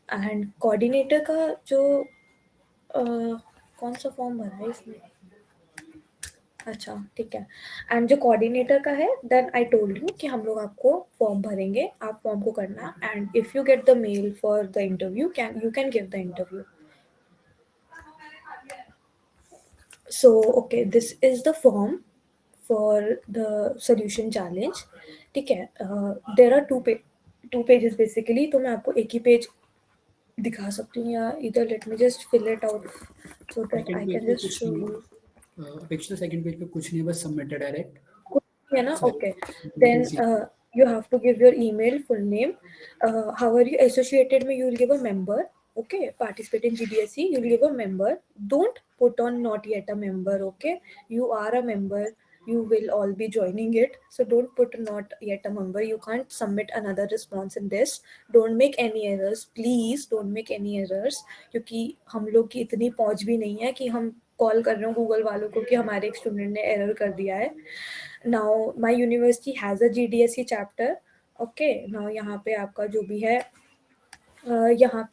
And coordinator का जो कौन सा form भरा है इसमें? अच्छा ठीक है। एंड जो कोऑर्डिनेटर का है, देन आई टोल्ड यू कि हम लोग आपको फॉर्म भरेंगे, आप फॉर्म को करना, and if you get the mail for the interview you can give the interview. So okay, this is the form for the solution challenge. ठीक है. There are two pages basically, तो मैं आपको एक ही पेज दिखा सकती हूँ, या इधर let me just fill it out so that I second page can पे just कुछ show नहीं you. अपेक्षा, सेकंड पेज पे कुछ नहीं, बस सबमिट डायरेक्ट. है ना? So Okay. you Then can see. you have to give your email, full name. How are you associated में? You will give a member. Okay. Participate in GDSE. You will give a member. Don't put on not yet a member. Okay. You are a member. You will all be joining it. So don't put not yet a member. You can't submit another response in this. Don't make any errors. Please don't make any errors. क्योंकि हम लोग की इतनी पहुंच भी नहीं है कि हम कॉल कर रहे हो गूगल वालों को कि हमारे एक स्टूडेंट ने एरर कर दिया है. Now my university has a GDSE chapter. Okay, now यहाँ पे आपका जो भी है, यहाँ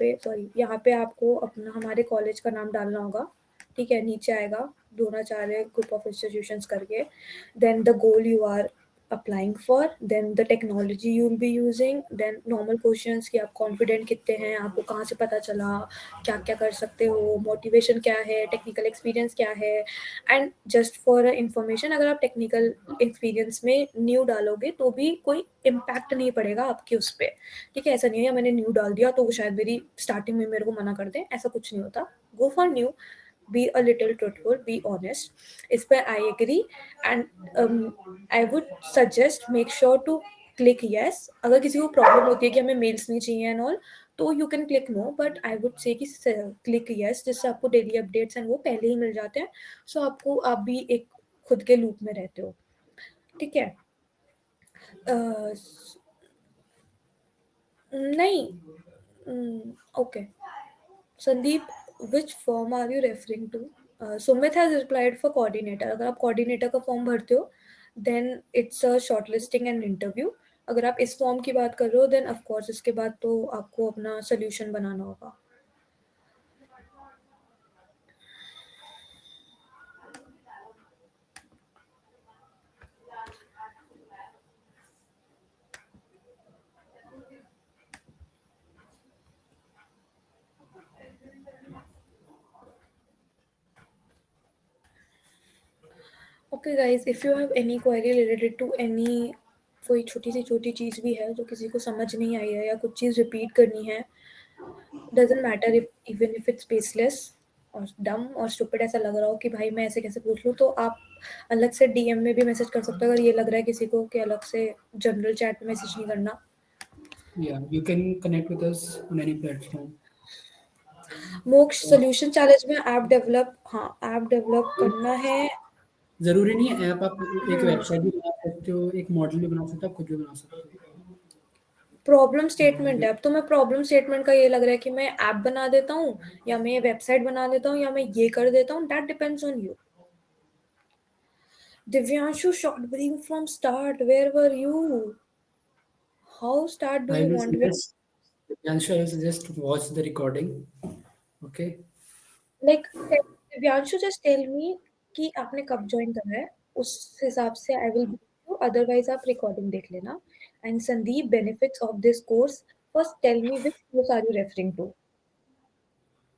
पे आपको अपना हमारे कॉलेज का नाम डालना होगा. ठीक है, नीचे आएगा द्रोणाचार्य ग्रुप ऑफ इंस्टीट्यूशंस करके. Then the goal you are applying for, then the technology you will be using, then normal questions कि आप कॉन्फिडेंट कितने हैं, आपको कहाँ से पता चला, क्या क्या कर सकते हो, मोटिवेशन क्या है, टेक्निकल एक्सपीरियंस क्या है. एंड जस्ट फॉर इंफॉर्मेशन, अगर आप टेक्निकल एक्सपीरियंस में न्यू डालोगे तो भी कोई इम्पैक्ट नहीं पड़ेगा आपके उस पर. ठीक है, ऐसा नहीं है मैंने न्यू डाल दिया तो वो शायद मेरी स्टार्टिंग में मेरे को मना कर दें, ऐसा कुछ नहीं होता. Go for new, be a little truthful, be honest. इस पर I agree. And I would suggest make sure to click yes. अगर किसी को प्रॉब्लम होती है कि हमें मेल्स नहीं चाहिए एंड ऑल, तो you can click no, but I would say कि क्लिक येस, जिससे आपको डेली अपडेट्स एंड वो पहले ही मिल जाते हैं. सो आपको आप भी एक खुद के लूप में रहते हो. ठीक है. नहीं. Okay. Sandeep, which form are you referring to? Sumit has replied for coordinator. अगर आप coordinator का फॉर्म भरते हो, then it's a shortlisting and interview. अगर आप इस फॉर्म की बात कर रहे हो, then of course इसके बाद तो आपको अपना solution बनाना होगा. Okay guys, if you have any query related to any, कोई छोटी सी छोटी चीज़ भी है जो किसी को समझ नहीं आई है या कुछ चीज़ रिपीट करनी है, doesn't matter if even if it's baseless और डम और स्टूपिड ऐसा लग रहा हो कि भाई मैं ऐसे कैसे पूछ लूँ, तो आप अलग से डीएम में भी मैसेज कर सकते हो अगर ये लग रहा है किसी को कि अलग से जनरल चैट में मैसेज नहीं करना. Yeah, you can connect with us on any platform. मोक्ष सोल्यूशन चैलेंज में ऐप डेवलप, हाँ ऐप डेवलप करना है. जरूरी नहीं है ऐप, आप एक वेबसाइट भी बना सकते हो, एक मॉडल भी बना सकते हो, आप खुद भी बना सकते हो. प्रॉब्लम स्टेटमेंट है. अब तो मैं प्रॉब्लम स्टेटमेंट का ये लग रहा है कि मैं ऐप बना देता हूँ या मैं ये वेबसाइट बना देता हूँ या मैं ये कर देता हूँ. That depends on you. Divyanshu, short brief from start, where were you? How start do I you will want me? suggest, Anshu, I will suggest to watch the recording. Okay. Like Divyanshu just tell me कि आपने कब join करना है, उस हिसाब से I will brief you. Otherwise आप recording देख लेना. And Sandeep, benefits of this course. First tell me which course are you referring to?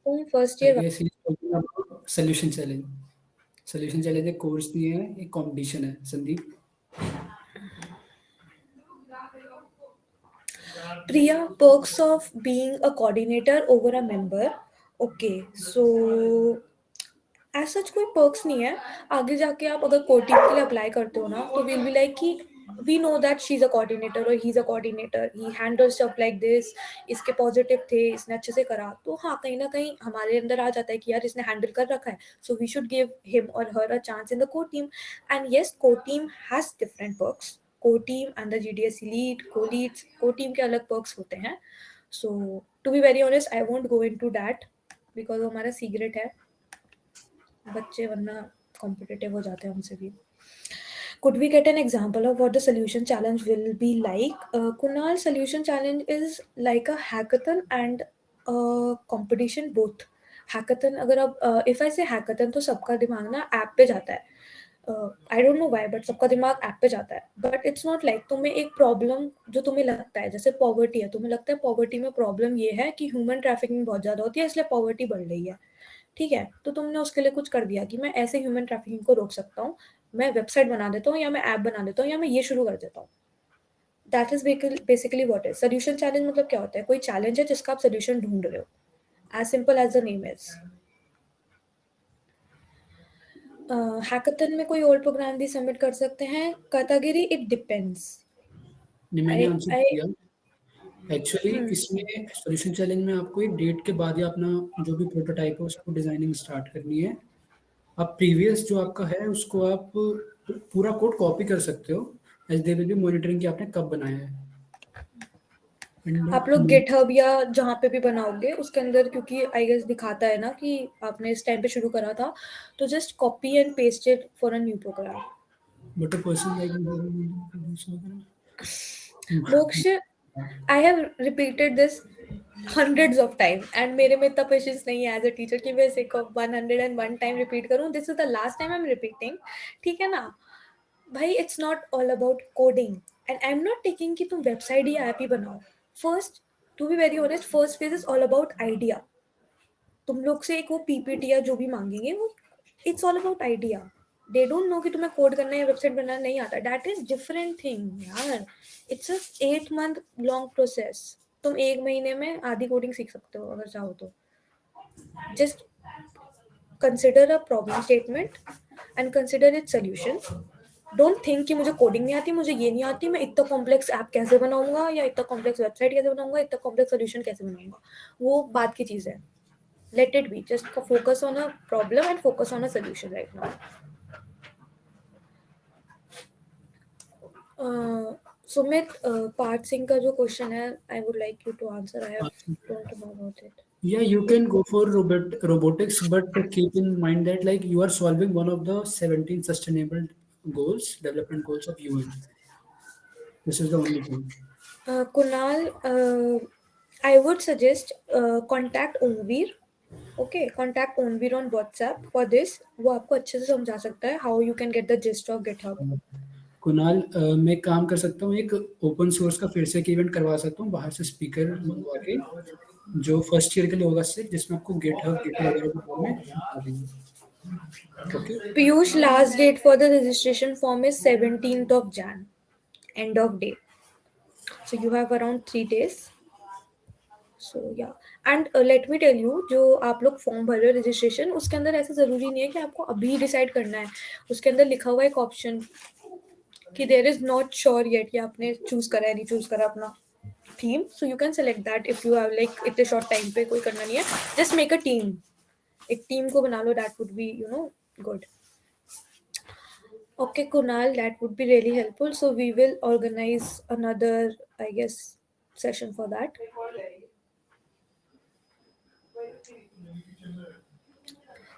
तुम first I year. guess he is talking about solution challenge. Solution challenge एक course नहीं है, एक competition है. Sandeep. Priya, perks of being a coordinator over a member. Okay, so as such कोई perks नहीं है. आगे जाके आप अगर कोर टीम के लिए अप्लाई करते हो ना, तो विल बी लाइक कि we know that she is a coordinator और he is a coordinator, he handle stuff like this, इसके पॉजिटिव थे, इसने अच्छे से करा, तो हाँ कहीं ना कहीं हमारे अंदर आ जाता है कि यार इसने हैंडल कर रखा है, so we should give him or her a chance in the core team. And yes, core team has different perks. Core team and the GDSC lead, co leads, core team के अलग perks होते हैं. So to be very honest I won't go into that because वो हमारा secret है. बच्चे वरना competitive हो जाते हैं हमसे भी. Could we get an example of what the solution challenge will be like? Kunal, solution challenge is like a hackathon and a competition both. Hackathon, अगर आप if I say hackathon तो सबका दिमाग ना ऐप पे जाता है. I don't know why, but सबका दिमाग ऐप पे जाता है. बट इट्स नॉट लाइक तुम्हें एक प्रॉब्लम जो तुम्हें लगता है, जैसे पॉवर्टी है, तुम्हें लगता है पॉवर्टी में प्रॉब्लम ये है कि ह्यूमन ट्रैफिकिंग बहुत ज़्यादा होती है इसलिए पॉवर्टी बढ़ रही है. ठीक है, तो तुमने उसके लिए कुछ कर दिया कि मैं ऐसे ह्यूमन ट्रैफिकिंग को रोक सकता हूँ, मैं वेबसाइट बना देता हूँ या मैं ऐप बना देता हूँ या मैं ये शुरू कर देता हूँ. That is basically what is solution challenge. मतलब क्या होता है? कोई चैलेंज है जिसका आप सोल्यूशन ढूंढ रहे हो. As simple as the name is. Hackathon में कोई और प्रोग्राम भी सबमिट कर सकते हैं. Category it depends. नहीं, मैंने आंसर आई किया. एक्चुअली इसमें सॉल्यूशन चैलेंज में आपको एक डेट के बाद ही अपना जो भी प्रोटोटाइप है उसको डिजाइनिंग स्टार्ट करनी है. आप प्रीवियस जो आपका है उसको आप पूरा कोड कॉपी कर सकते हो, as they will be monitoring कि आपने कब बनाया है. आप लोग गिटहब या जहाँ पे भी बनाओगे उसके अंदर, क्योंकि आई गेस दिखाता है ना कि आपने इस टाइम पे शुरू करा था, तो just copy and paste it for a new program. But a person like Moksh, I have repeated this hundreds of time and मेरे में इतना पेशेंस नहीं है एज अ टीचर कि मैं इसे 101 टाइम रिपीट करूँ. This is the last time I am repeating. ठीक है ना भाई? It's not all about coding and I am not taking कि तुम वेबसाइट या ऐप ही बनाओ. First, to be very honest, first phase is all about idea. तुम लोग से एक वो पीपीटी या जो भी मांगेंगे वो it's all about idea. They don't know कि तुम्हें कोड करना या वेबसाइट बनाना नहीं आता. दैट इज डिफरेंट थिंग यार. It's a 8 month long process. तुम 1 महीने में आधी कोडिंग सीख सकते हो अगर चाहो तो. Just consider a problem statement and consider its solution. Don't think कि मुझे कोडिंग नहीं आती, मुझे ये नहीं आती, मैं इतना कॉम्प्लेक्स ऐप कैसे बनाऊंगा या इतना कॉम्प्लेक्स वेबसाइट कैसे बनाऊंगा, इतना कॉम्प्लेक्स सोल्यूशन कैसे बनाऊंगा. वो बात की चीज़ है. Let it be. Just focus on a problem and focus on a solution right now. Sumit, Parth Singh का जो question है, I would like you to answer. I have don't know about it. Yeah, you can go for robotics, but keep in mind that like you are solving one of the 17 sustainable goals, development goals of UN. This is the only thing. Kunal, I would suggest contact Onveer. Okay, contact Onveer on WhatsApp for this. वो आपको अच्छे से समझा सकता है how you can get the gist of GitHub. Kunal, मैं काम कर सकता हूँ, एक ओपन सोर्स का फिर से एक इवेंट करवा सकता हूँ बाहर से स्पीकर मंगवा के, जो फर्स्ट ईयर के लिए होगा सिर्फ, जिसमें आपको गिटहब वगैरह के बारे में बता देंगे. Okay Piyush, last date for the registration form is 17th of Jan. End of day. So you have around 3 days. So yeah. And let me tell you, जो आप लोग फॉर्म भर रहे हो रजिस्ट्रेशन, उसके अंदर ऐसा ज़रूरी नहीं है कि आपको अभी डिसाइड करना है. उसके अंदर लिखा हुआ एक ऑप्शन कि there is not sure yet कि आपने चूज करा है नहीं चूज करा अपना theme. So you can select that if you have like इतने शॉर्ट टाइम पे कोई करना नहीं है. Just make a team. एक टीम को बना लो. That would be good. Okay, Kunal, that would be really helpful. So we will organize another, I guess, session for that.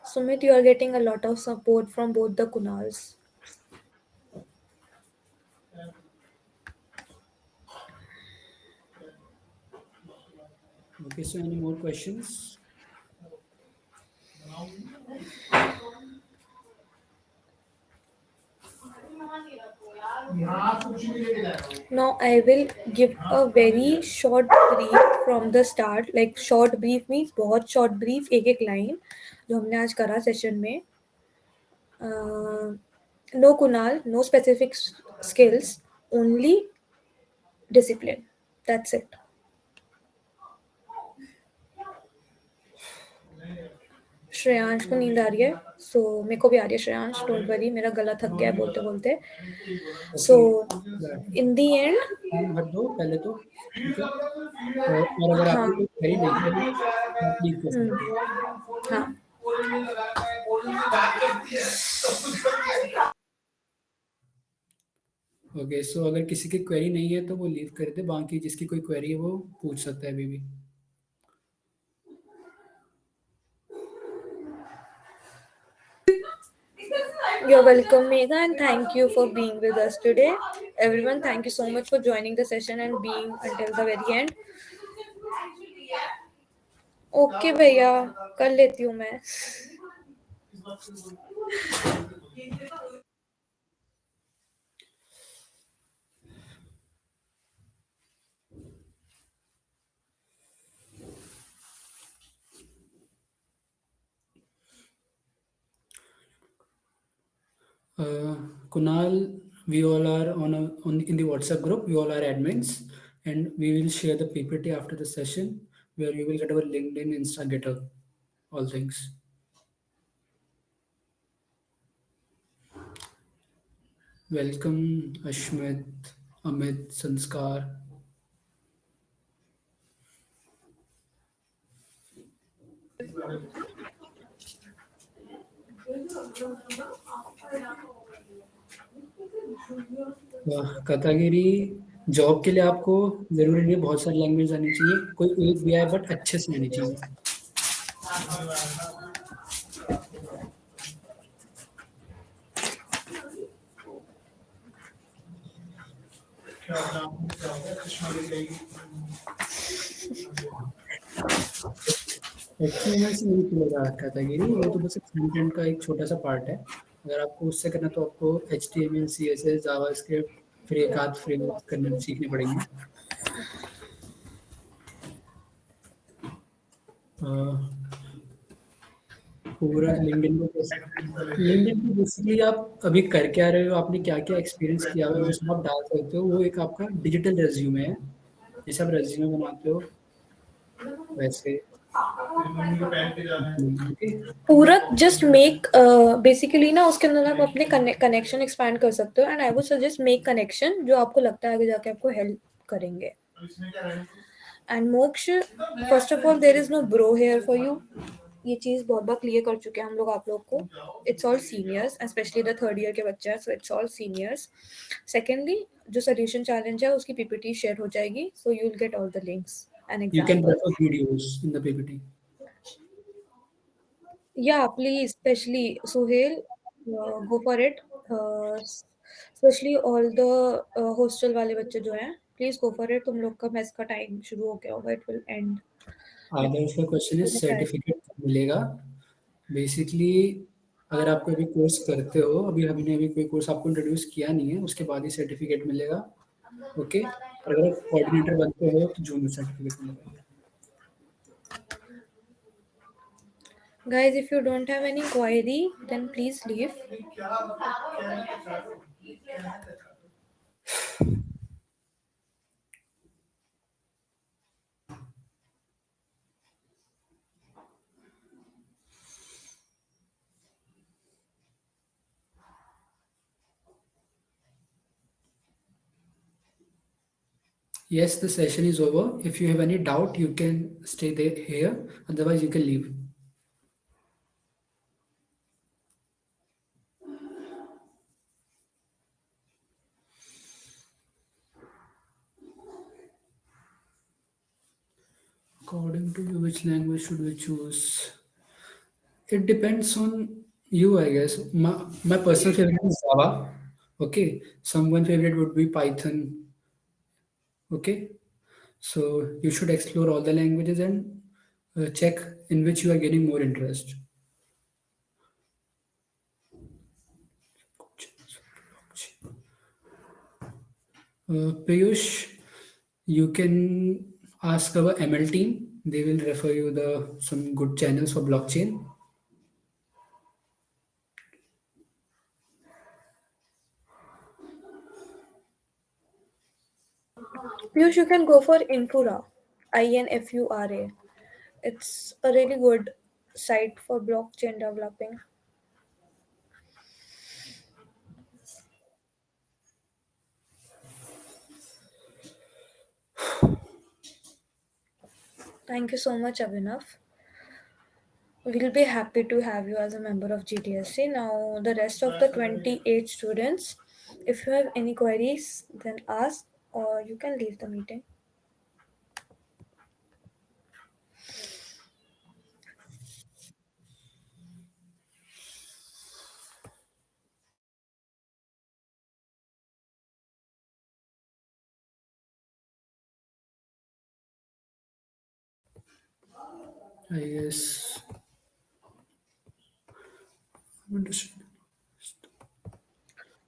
Sumit, you are getting a lot of support from both the Kunals. Okay, so any more questions? Now I will give a very short brief from the start. Like short brief means बहुत short brief, एक line जो हमने आज करा session में. No Kunal, no specific skills, only discipline. That's it. Shreyansh को नींद आ रही है, सो मेरे को भी आ रही है. श्रेयांश, डोंट वरी, मेरा गला थक गया है बोलते बोलते. सो इन दी एंड भर दो पहले तो, ठीक है. और अगर आपको कोई क्वेरी नहीं है तो आप लीव कर सकते हो. हाँ. ओके, सो अगर किसी की क्वेरी नहीं है तो वो लीव कर दे, बाकी जिसकी कोई क्वेरी है वो पूछ सकता है अभी भी. You're welcome, Megha, and thank you for being with us today. Everyone, thank you so much for joining the session and being until the very end. Okay भैया, कर लेती हूँ मैं. Kunal, we all are on in the WhatsApp group. We all are admins, and we will share the PPT after the session, where you will get our LinkedIn, Insta, GitHub, all things. Welcome, Ashmit, Amit, Sanskar. कथागिरी job के लिए आपको जरूरी नहीं है बहुत सारी language आनी चाहिए, कोई एक भी आए बट अच्छे से आनी चाहिए. HTML से नहीं चलेगा कैटेगरी, वो तो बस फ्रंट एंड का एक छोटा सा पार्ट है. अगर आपको उससे करना तो आपको HTML, CSS, जावास्क्रिप्ट, फिर एक आध फ्रेमवर्क करने सीखने पड़ेंगे. पूरा लिंक्डइन पे बेसिकली आप अभी कर क्या रहे हो, आपने क्या क्या एक्सपीरियंस किया हुआ है, वो सब आप डाल सकते हो. वो एक आपका डिजिटल रेज्यूमे है. जैसे आप रेज्यूमे बनाते हो वैसे. पूरक जस्ट मेक बेसिकली ना उसके अंदर आप अपने कनेक्शन एक्सपैंड कर सकते हो, and I would suggest make connection जो आपको लगता है आगे जाके आपको हेल्प करेंगे. And Moksh, first of all there is no bro here for you. ये चीज बहुत बार क्लियर कर चुके हैं हम लोग आप लोग को. It's all seniors, specially the third year के बच्चे हैं, so it's all seniors. Secondly, जो सोल्यूशन चैलेंज है उसकी पीपीटी शेयर हो जाएगी, so you will get all the links and You can examples. refer videos in the PPT. Yeah, please, especially Suhail, go for it. Especially all the hostel वाले बच्चे जो हैं, please go for it. तुम लोग का mess का time शुरू हो गया होगा, it will end. आदर्श का क्वेश्चन है सर्टिफिकेट कब मिलेगा. बेसिकली अगर आप कोई भी कोर्स करते हो, अभी हमने अभी कोई कोर्स आपको इंट्रोड्यूस किया नहीं है, उसके बाद ही सर्टिफिकेट मिलेगा. ओके, और अगर आप कोऑर्डिनेटर बनते हो तो जून में सर्टिफिकेट मिलेगा. Guys, if you don't have any query, then please leave. Yes, the session is over. If you have any doubt, you can stay there here. Otherwise, you can leave. According to you, which language should we choose? It depends on you, I guess. My personal favorite is Java. Okay, someone favorite would be Python. Okay, so you should explore all the languages and check in which you are getting more interest. Piyush, you can ask our ML team. They will refer you the some good channels for blockchain. Piyush, you can go for Infura, INFURA. It's a really good site for blockchain developing. Thank you so much, Abhinav. We'll be happy to have you as a member of GTSC. Now, the rest of the 28 students, if you have any queries, then ask, or you can leave the meeting. I guess.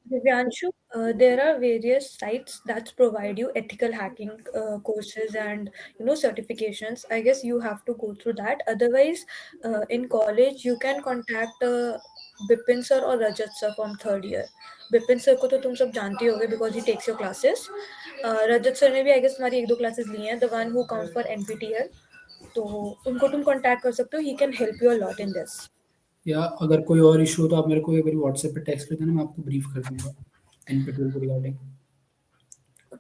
Divyanshu, there are various sites that provide you ethical hacking courses and certifications. I guess you have to go through that. Otherwise, in college you can contact Bipin sir और Rajat sir from third year. Bipin sir को तो तुम सब जानते होगे because he takes your classes. Rajat sir ने भी I guess तुम्हारी 1-2 क्लासेस ली हैं, the one who comes for NPTEL। तो उनको तुम कांटेक्ट कर सकते हो, he can help you a lot in this. या अगर कोई और इशू हो तो आप मेरे को एक बार व्हाट्सएप पे टेक्स्ट कर देना, मैं आपको ब्रीफ कर दूंगा NPTEL को रिगार्डिंग।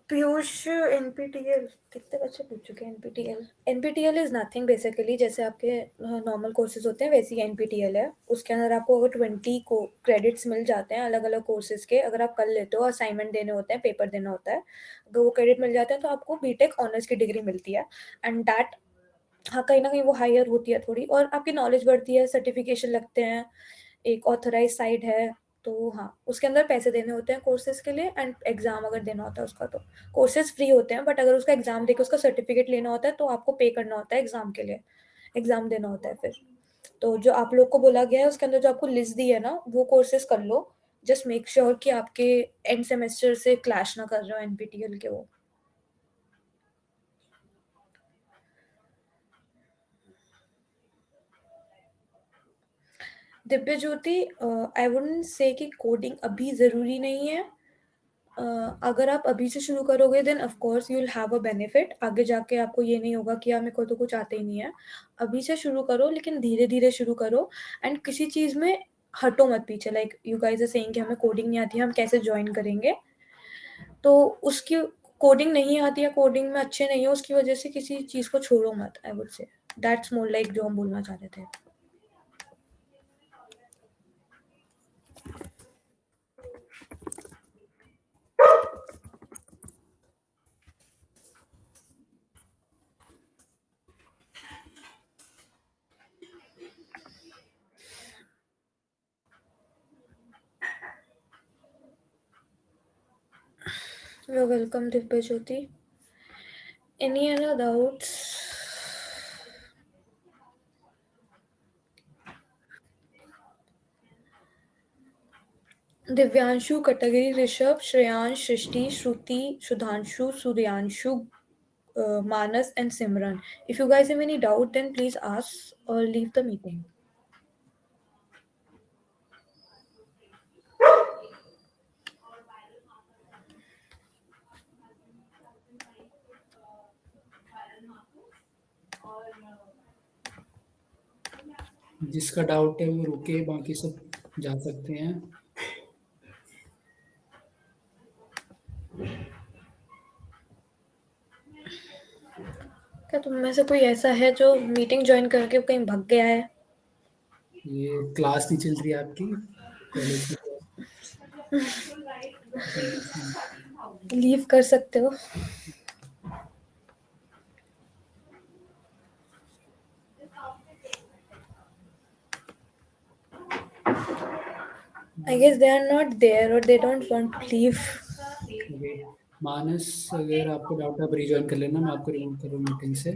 पीयूष, NPTEL कितने बच्चे पूछ चुके हैं? NPTEल इज नथिंग बेसिकली, जैसे आपके नॉर्मल कोर्सेज होते हैं वैसे ही NPTEल है। उसके अंदर आपको अगर 20 को क्रेडिट्स मिल जाते हैं अलग अलग कोर्सेज के, अगर आप कर लेते हो, असाइनमेंट देने होते हैं, पेपर देना होता है, अगर वो क्रेडिट मिल जाते हैं तो आपको बीटेक ऑनर्स की डिग्री मिलती है। एंड दैट, हाँ, कहीं ना कहीं वो हायर होती है थोड़ी, और आपकी नॉलेज बढ़ती है, सर्टिफिकेशन लगते हैं, एक ऑथराइज साइट है। तो हाँ, उसके अंदर पैसे देने होते हैं कोर्सेज के लिए, एंड एग्जाम अगर देना होता है उसका, तो कोर्सेज फ्री होते हैं, बट अगर उसका एग्जाम देके उसका सर्टिफिकेट लेना होता है तो आपको पे करना होता है एग्जाम के लिए, एग्जाम देना होता है फिर। तो जो आप लोग को बोला गया है उसके अंदर जो आपको लिस्ट दी है ना, वो कोर्सेज कर लो। जस्ट मेक श्योर कि आपके एंड सेमेस्टर से क्लैश ना कर रहे हो NPTEL के वो। दिव्य ज्योति, आई वुडंट से कि कोडिंग अभी ज़रूरी नहीं है। अगर आप अभी से शुरू करोगे then of course you will have a benefit, आगे जाके आपको ये नहीं होगा कि यार मेरे को तो कुछ आता ही नहीं है। अभी से शुरू करो, लेकिन धीरे धीरे शुरू करो, एंड किसी चीज़ में हटो मत पीछे। Like you guys are saying कि हमें कोडिंग नहीं आती है, हम कैसे ज्वाइन करेंगे, तो उसकी कोडिंग नहीं आती है, कोडिंग में अच्छे नहीं हो, उसकी वजह से किसी चीज़ को छोड़ो मत। आई वुड से दैट्स मोर लाइक जो हम बोलना चाह रहे थे। You're welcome, Divya Jyoti. Any other doubts? Divyanshu, Katagiri, Rishabh, Shreyansh, Shrishti, Shruti, Sudhanshu, Suryanshu, Manas, and Simran. If you guys have any doubt, then please ask or leave the meeting. जिसका doubt है वो रुके, बाकी सब जा सकते हैं। क्या तुम में से कोई ऐसा है जो मीटिंग ज्वाइन करके कहीं भाग गया है? ये क्लास नहीं चल रही है आपकी कॉलेज की? लीव कर सकते हो। I guess they are not there or they don't want to leave. मानस, अगर आपको डाउट है आप रिज्वाइन कर लेना, मैं आपको रिमूव कर रहा हूँ मीटिंग से।